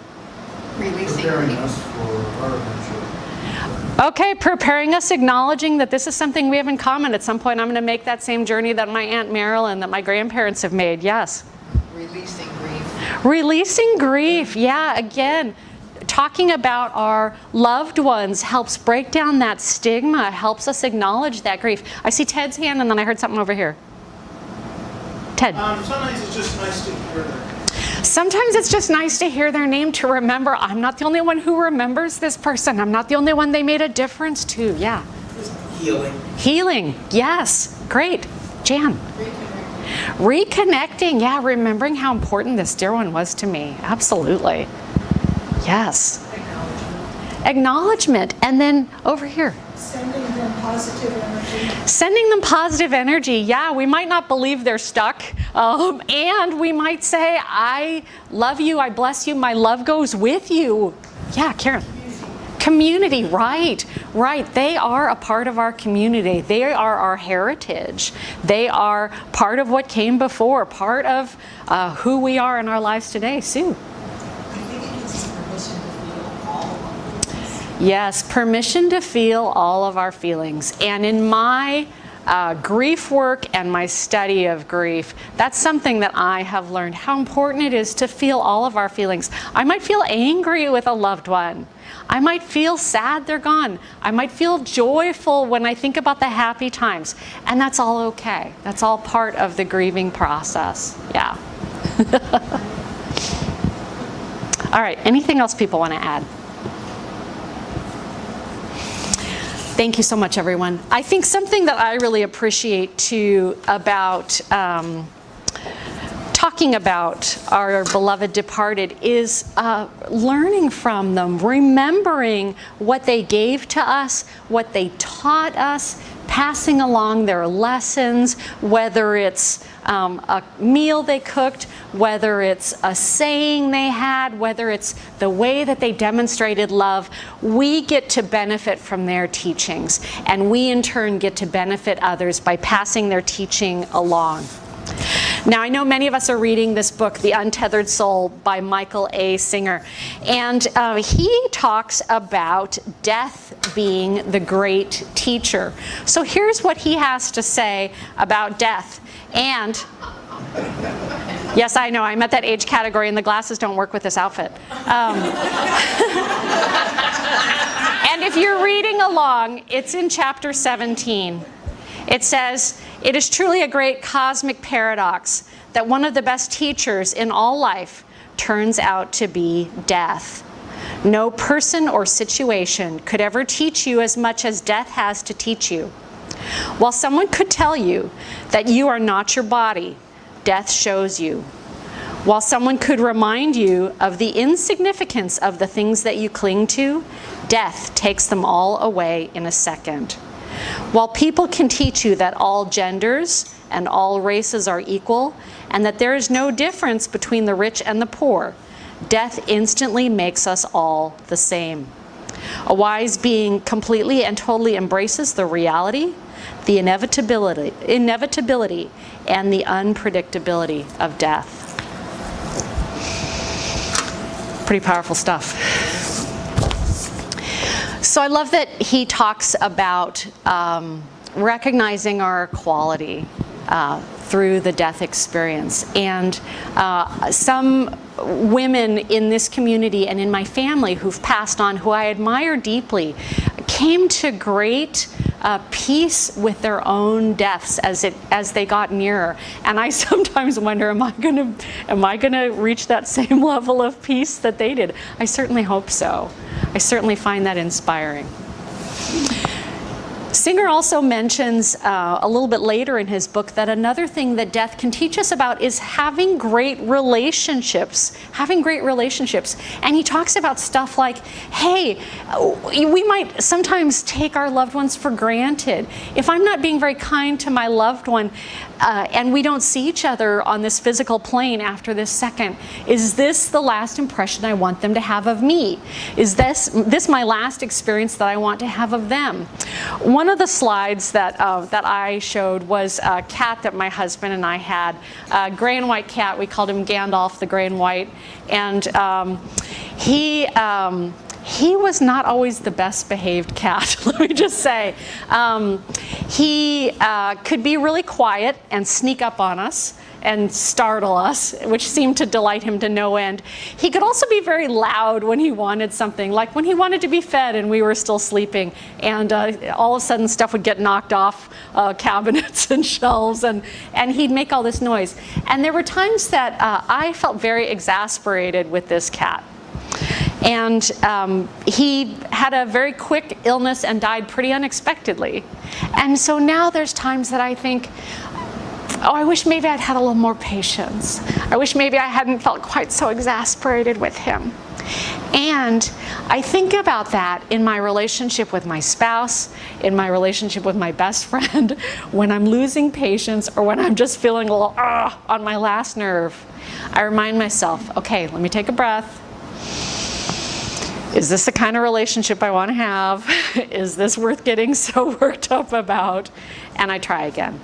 Preparing us for our adventure. Okay, preparing us, acknowledging that this is something we have in common. At some point, I'm going to make that same journey that my Aunt Marilyn, that my grandparents have made. Yes. Releasing grief. Releasing grief. Yeah, again, talking about our loved ones helps break down that stigma, helps us acknowledge that grief. I see Ted's hand, and then I heard something over here. Ted. Sometimes it's just nice to hear that. Sometimes it's just nice to hear their name, to remember I'm not the only one who remembers this person. I'm not the only one they made a difference to. Yeah. Healing. Healing. Yes. Great. Jan. Reconnecting. Yeah, remembering how important this dear one was to me. Absolutely. Yes. Acknowledgement. And then over here. Sending them positive energy. Sending them positive energy. Yeah, we might not believe they're stuck. And we might say, I love you, I bless you, my love goes with you. Yeah, Karen. Community, right. They are a part of our community. They are our heritage. They are part of what came before, part of who we are in our lives today. Sue. Yes, permission to feel all of our feelings. And in my grief work and my study of grief, that's something that I have learned, how important it is to feel all of our feelings. I might feel angry with a loved one. I might feel sad they're gone. I might feel joyful when I think about the happy times. And that's all okay. That's all part of the grieving process. Yeah. All right, anything else people want to add? Thank you so much, everyone. I think something that I really appreciate too about talking about our beloved departed is learning from them, remembering what they gave to us, what they taught us, passing along their lessons, whether it's a meal they cooked, whether it's a saying they had, whether it's the way that they demonstrated love. We get to benefit from their teachings, and we in turn get to benefit others by passing their teaching along. Now, I know many of us are reading this book, The Untethered Soul by Michael A. Singer, and he talks about death being the great teacher. So here's what he has to say about death. And yes, I know, I'm at that age category and the glasses don't work with this outfit. And if you're reading along, it's in chapter 17. It says, "It is truly a great cosmic paradox that one of the best teachers in all life turns out to be death. No person or situation could ever teach you as much as death has to teach you. While someone could tell you that you are not your body, death shows you. While someone could remind you of the insignificance of the things that you cling to, death takes them all away in a second. While people can teach you that all genders and all races are equal, and that there is no difference between the rich and the poor, death instantly makes us all the same. A wise being completely and totally embraces the reality, the inevitability, and the unpredictability of death." Pretty powerful stuff. So I love that he talks about recognizing our equality through the death experience. And some women in this community and in my family who've passed on, who I admire deeply, came to great peace with their own deaths as they got nearer. And I sometimes wonder, am I gonna reach that same level of peace that they did? I certainly hope so. I certainly find that inspiring. Singer also mentions a little bit later in his book that another thing that death can teach us about is having great relationships. And he talks about stuff like, hey, we might sometimes take our loved ones for granted. If I'm not being very kind to my loved one and we don't see each other on this physical plane after this second, is this the last impression I want them to have of me? Is this my last experience that I want to have of them? One of the slides that I showed was a cat that my husband and I had, a gray and white cat. We called him Gandalf the Gray and White. And He was not always the best behaved cat, let me just say. He could be really quiet and sneak up on us and startle us, which seemed to delight him to no end. He could also be very loud when he wanted something, like when he wanted to be fed and we were still sleeping, and all of a sudden stuff would get knocked off cabinets and shelves, and he'd make all this noise. And there were times that I felt very exasperated with this cat. And he had a very quick illness and died pretty unexpectedly. And so now there's times that I think, oh, I wish maybe I'd had a little more patience. I wish maybe I hadn't felt quite so exasperated with him. And I think about that in my relationship with my spouse, in my relationship with my best friend, when I'm losing patience or when I'm just feeling a little on my last nerve. I remind myself, okay, let me take a breath. Is this the kind of relationship I want to have? Is this worth getting so worked up about? And I try again.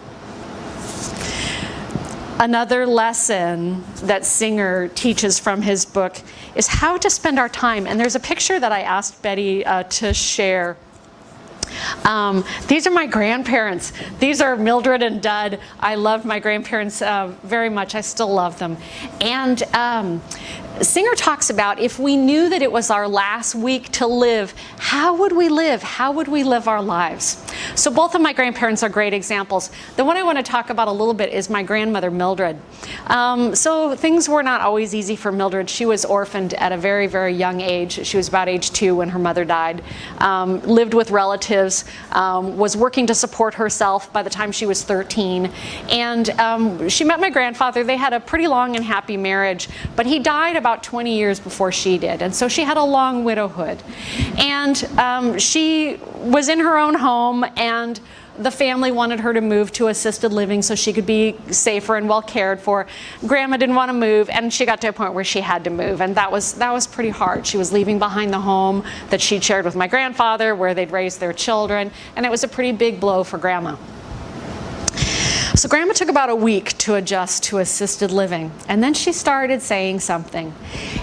Another lesson that Singer teaches from his book is how to spend our time. And there's a picture that I asked Betty to share. These are my grandparents. These are Mildred and Dud. I loved my grandparents very much. I still love them. And Singer talks about if we knew that it was our last week to live, how would we live? How would we live our lives? So both of my grandparents are great examples. The one I want to talk about a little bit is my grandmother, Mildred. So things were not always easy for Mildred. She was orphaned at a very, very young age. She was about age 2 when her mother died. Lived with relatives, was working to support herself by the time she was 13. And she met my grandfather. They had a pretty long and happy marriage, but he died about 20 years before she did. And so she had a long widowhood. And she was in her own home, and the family wanted her to move to assisted living so she could be safer and well cared for. Grandma didn't want to move, and she got to a point where she had to move, and that was pretty hard. She was leaving behind the home that she'd shared with my grandfather, where they'd raised their children, and it was a pretty big blow for Grandma. So Grandma took about a week to adjust to assisted living, and then she started saying something.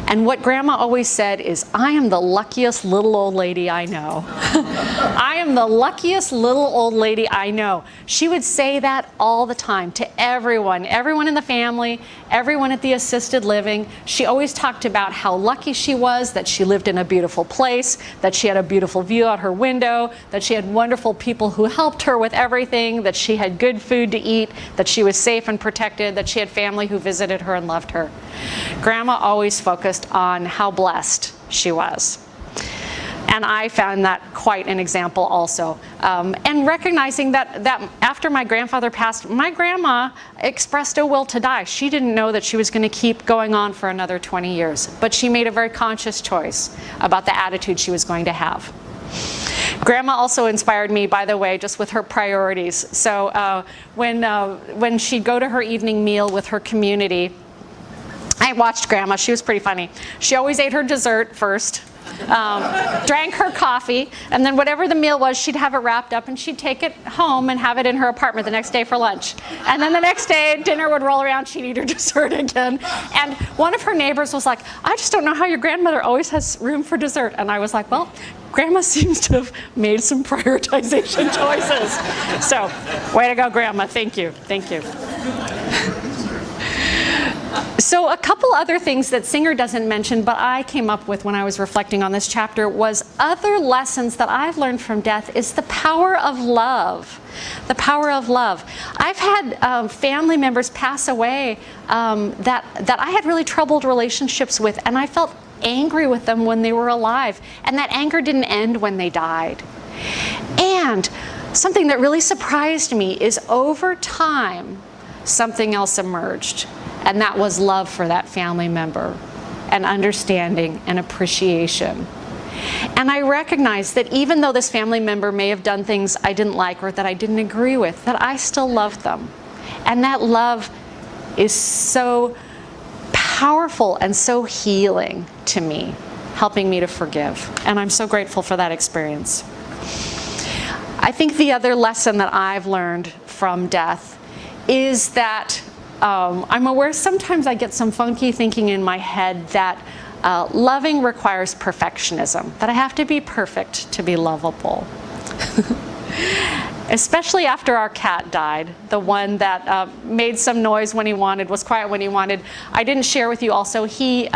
And what Grandma always said is, I am the luckiest little old lady I know. I am the luckiest little old lady I know. She would say that all the time to everyone in the family, everyone at the assisted living. She always talked about how lucky she was, that she lived in a beautiful place, that she had a beautiful view out her window, that she had wonderful people who helped her with everything, that she had good food to eat, that she was safe and protected, that she had family who visited her and loved her. Grandma always focused on how blessed she was. And I found that quite an example also. And recognizing that after my grandfather passed, my grandma expressed a will to die. She didn't know that she was going to keep going on for another 20 years, but she made a very conscious choice about the attitude she was going to have. Grandma also inspired me, by the way, just with her priorities. So when she'd go to her evening meal with her community, I watched Grandma. She was pretty funny. She always ate her dessert first, drank her coffee, and then whatever the meal was, she'd have it wrapped up and she'd take it home and have it in her apartment the next day for lunch. And then the next day, dinner would roll around, she'd eat her dessert again. And one of her neighbors was like, I just don't know how your grandmother always has room for dessert. And I was like, well, Grandma seems to have made some prioritization choices. So, way to go, Grandma. Thank you. Thank you. So a couple other things that Singer doesn't mention, but I came up with when I was reflecting on this chapter, was other lessons that I've learned from death is the power of love. The power of love. I've had family members pass away that I had really troubled relationships with, and I felt angry with them when they were alive, and that anger didn't end when they died. And something that really surprised me is over time, something else emerged, and that was love for that family member, and understanding and appreciation. And I recognized that even though this family member may have done things I didn't like or that I didn't agree with, that I still loved them. And that love is so powerful and so healing to me, helping me to forgive. And I'm so grateful for that experience. I think the other lesson that I've learned from death is that I'm aware sometimes I get some funky thinking in my head that Loving requires perfectionism, that I have to be perfect to be lovable. Especially after our cat died, the one that made some noise when he wanted, was quiet when he wanted. I didn't share with you also, he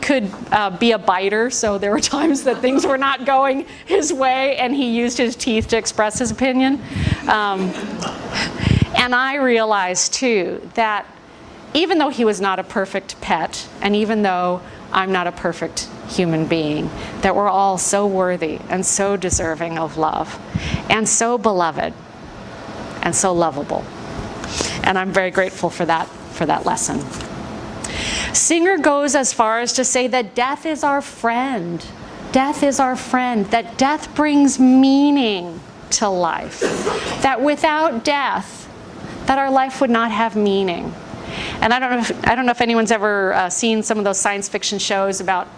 could be a biter, so there were times that things were not going his way, and he used his teeth to express his opinion. And I realized, too, that even though he was not a perfect pet, and even though I'm not a perfect human being, that we're all so worthy and so deserving of love, and so beloved, and so lovable. And I'm very grateful for that lesson. Singer goes as far as to say that death is our friend. Death is our friend, that death brings meaning to life, that without death, that our life would not have meaning. And I don't know if anyone's ever seen some of those science fiction shows about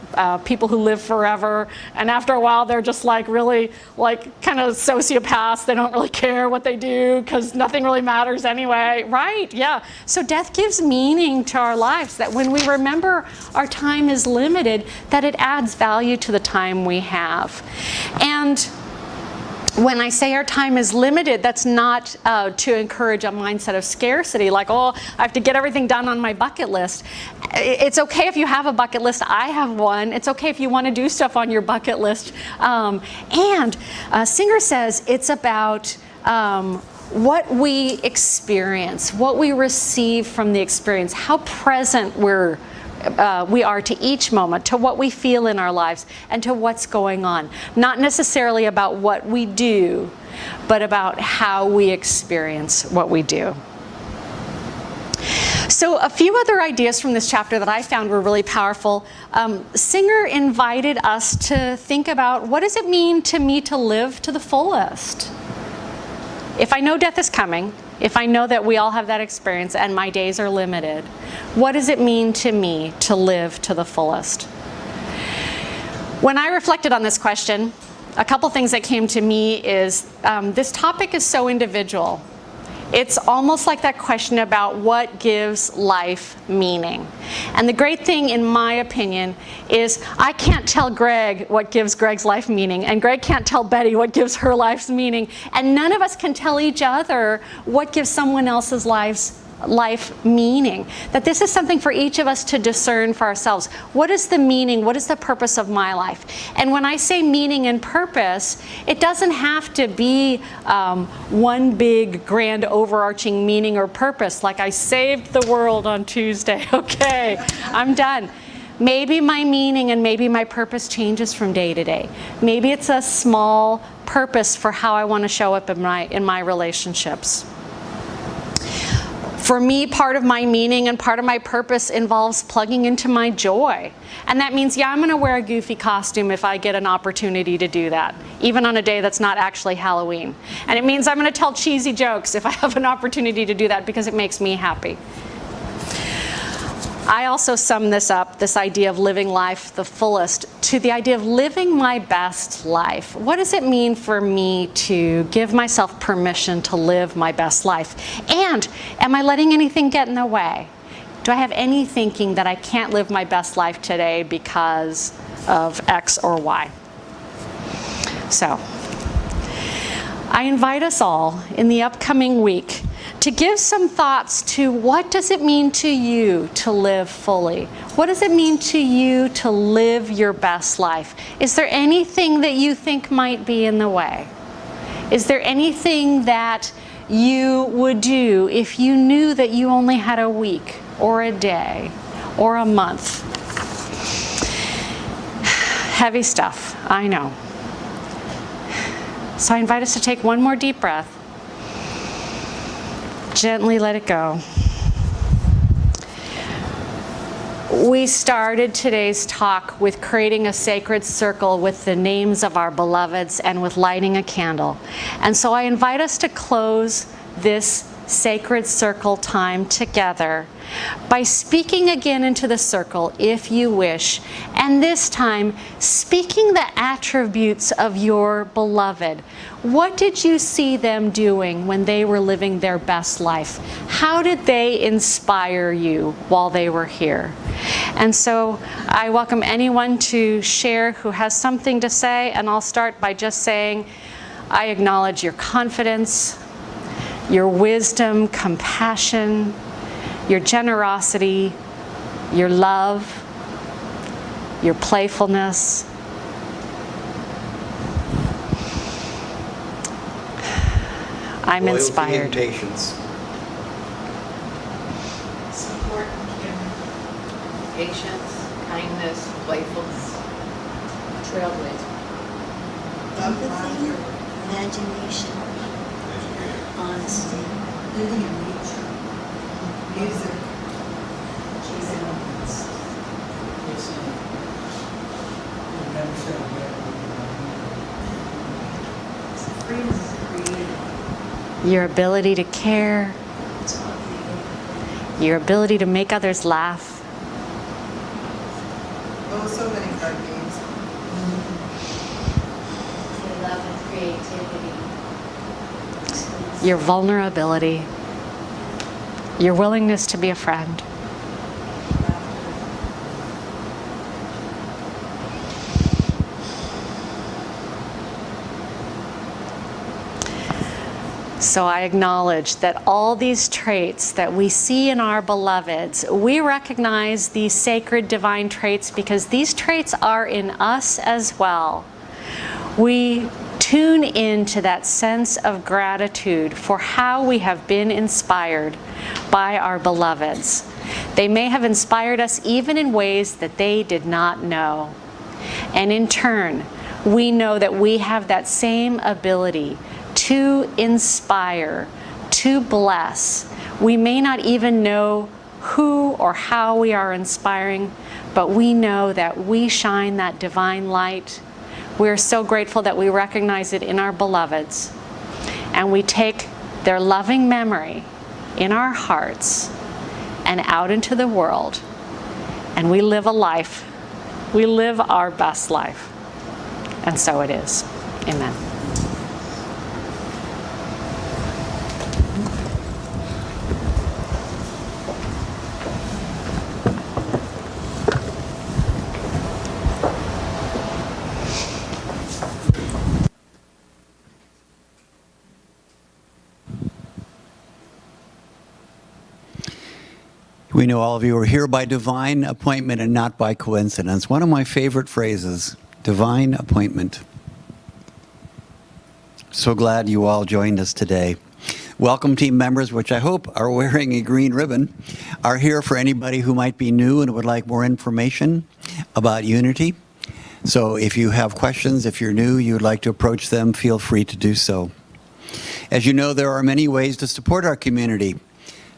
people who live forever, and after a while they're just like really like kind of sociopaths. They don't really care what they do because nothing really matters anyway, right? Yeah. So death gives meaning to our lives, that when we remember our time is limited, that it adds value to the time we have. And when I say our time is limited, that's not to encourage a mindset of scarcity, like, oh, I have to get everything done on my bucket list. It's okay if you have a bucket list. I have one. It's okay if you want to do stuff on your bucket list. Singer says it's about what we experience, what we receive from the experience, how present we are to each moment, to what we feel in our lives, and to what's going on. Not necessarily about what we do, but about how we experience what we do. So a few other ideas from this chapter that I found were really powerful. Singer invited us to think about, what does it mean to me to live to the fullest? If I know death is coming, if I know that we all have that experience and my days are limited, what does it mean to me to live to the fullest? When I reflected on this question, a couple things that came to me is this topic is so individual. It's almost like that question about what gives life meaning. And the great thing, in my opinion, is I can't tell Greg what gives Greg's life meaning, and Greg can't tell Betty what gives her life's meaning, and none of us can tell each other what gives someone else's life meaning. That this is something for each of us to discern for ourselves. What is the meaning? What is the purpose of my life? And when I say meaning and purpose, it doesn't have to be one big grand overarching meaning or purpose, like I saved the world on Tuesday. Okay, I'm done. Maybe my meaning and maybe my purpose changes from day to day. Maybe it's a small purpose for how I want to show up in my relationships. For me, part of my meaning and part of my purpose involves plugging into my joy. And that means, yeah, I'm going to wear a goofy costume if I get an opportunity to do that, even on a day that's not actually Halloween. And it means I'm going to tell cheesy jokes if I have an opportunity to do that, because it makes me happy. I also sum this up, this idea of living life the fullest, to the idea of living my best life. What does it mean for me to give myself permission to live my best life? And am I letting anything get in the way? Do I have any thinking that I can't live my best life today because of X or Y? So, I invite us all in the upcoming week to give some thoughts to, what does it mean to you to live fully? What does it mean to you to live your best life? Is there anything that you think might be in the way? Is there anything that you would do if you knew that you only had a week or a day or a month? Heavy stuff, I know. So I invite us to take one more deep breath. Gently let it go. We started today's talk with creating a sacred circle with the names of our beloveds and with lighting a candle. And so I invite us to close this sacred circle time together by speaking again into the circle if you wish, and this time speaking the attributes of your beloved. What did you see them doing when they were living their best life? How did they inspire you while they were here? And so I welcome anyone to share who has something to say, and I'll start by just saying, I acknowledge your confidence, your wisdom, compassion, your generosity, your love, your playfulness. I'm Loyalty inspired. and patience. Support and care. Patience, kindness, playfulness. Trailblazer. Empathy, imagination, honesty, living in nature, music, freedom of creative. Your ability to care, your ability to make others laugh, Oh, so many card games. Your love and creativity. your vulnerability, your willingness to be a friend. So I acknowledge that all these traits that we see in our beloveds, we recognize these sacred divine traits because these traits are in us as well. We tune into that sense of gratitude for how we have been inspired by our beloveds. They may have inspired us even in ways that they did not know. And in turn, we know that we have that same ability to inspire, to bless. We may not even know who or how we are inspiring, but we know that we shine that divine light. We're so grateful that we recognize it in our beloveds, and we take their loving memory in our hearts and out into the world, and we live a life. We live our best life. And so it is. Amen. We know all of you are here by divine appointment and not by coincidence. One of my favorite phrases, divine appointment. So glad you all joined us today. Welcome team members, which I hope are wearing a green ribbon, are here for anybody who might be new and would like more information about Unity. So if you have questions, if you're new, you'd like to approach them, feel free to do so. As you know, there are many ways to support our community.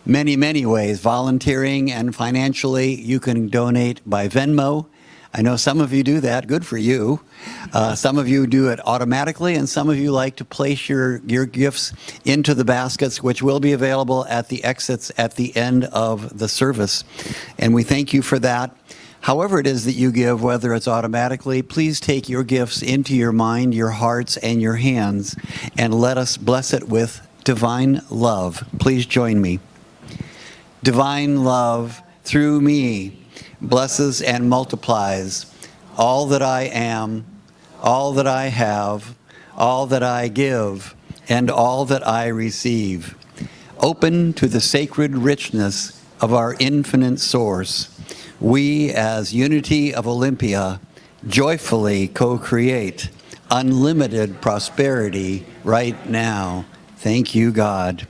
Many, many ways, volunteering and financially. You can donate by Venmo. I know some of you do that, good for you. Some of you do it automatically, and some of you like to place your gifts into the baskets, which will be available at the exits at the end of the service. And we thank you for that. However it is that you give, whether it's automatically, please take your gifts into your mind, your hearts, and your hands, and let us bless it with divine love. Please join me. Divine love through me blesses and multiplies all that I am, all that I have, all that I give, and all that I receive. Open to the sacred richness of our infinite source, we as Unity of Olympia joyfully co-create unlimited prosperity right now. Thank you, God.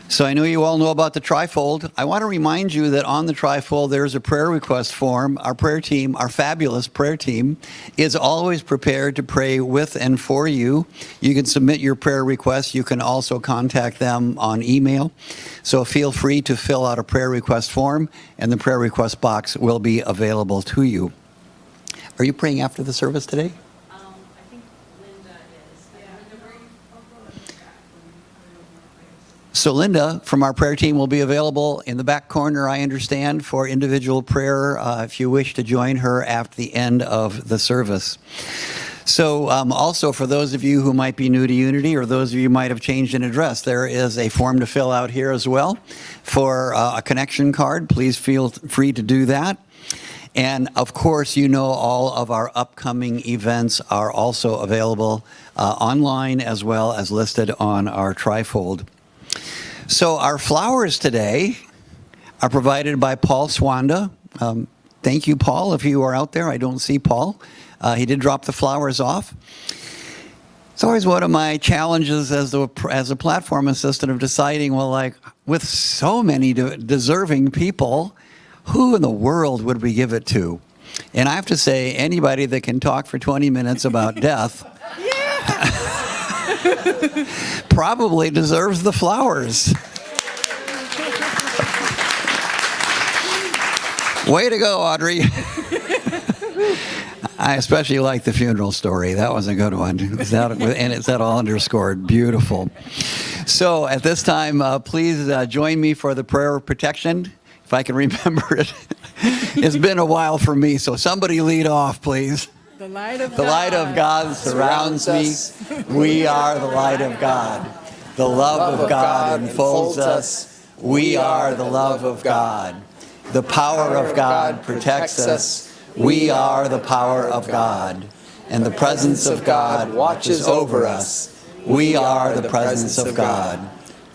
So I know you all know about the trifold. I want to remind you that on the trifold there's a prayer request form. Our prayer team, our fabulous prayer team, is always prepared to pray with and for you. You can submit your prayer requests. You can also contact them on email. So feel free to fill out a prayer request form, and the prayer request box will be available to you. Are you praying after the service today? I think Linda is. So Linda from our prayer team will be available in the back corner, I understand, for individual prayer if you wish to join her after the end of the service. So also for those of you who might be new to Unity, or those of you who might have changed an address, there is a form to fill out here as well for a connection card. Please feel free to do that. And of course, you know all of our upcoming events are also available online as well as listed on our trifold. So our flowers today are provided by Paul Swanda. Thank you, Paul, if you are out there. I don't see Paul. He did drop the flowers off. It's always one of my challenges as a platform assistant of deciding, well, like, with so many deserving people, who in the world would we give it to? And I have to say, anybody that can talk for 20 minutes about death probably deserves the flowers. Way to go, Audrey. I especially like the funeral story. That was a good one. And it's that all underscored. Beautiful. So at this time, please join me for the prayer of protection. If I can remember it. It's been a while for me, so somebody lead off, please. The light of The light of God surrounds me. We are the light of God. The love of God enfolds us. We are the love of God. The power of God protects us. We are the power of God. And the presence of God watches over us. We are the presence of God.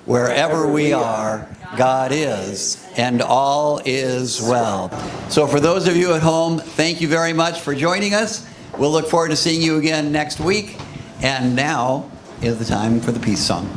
Wherever we are, God is, and all is well. So for those of you at home, thank you very much for joining us. We'll look forward to seeing you again next week. And now is the time for the peace song.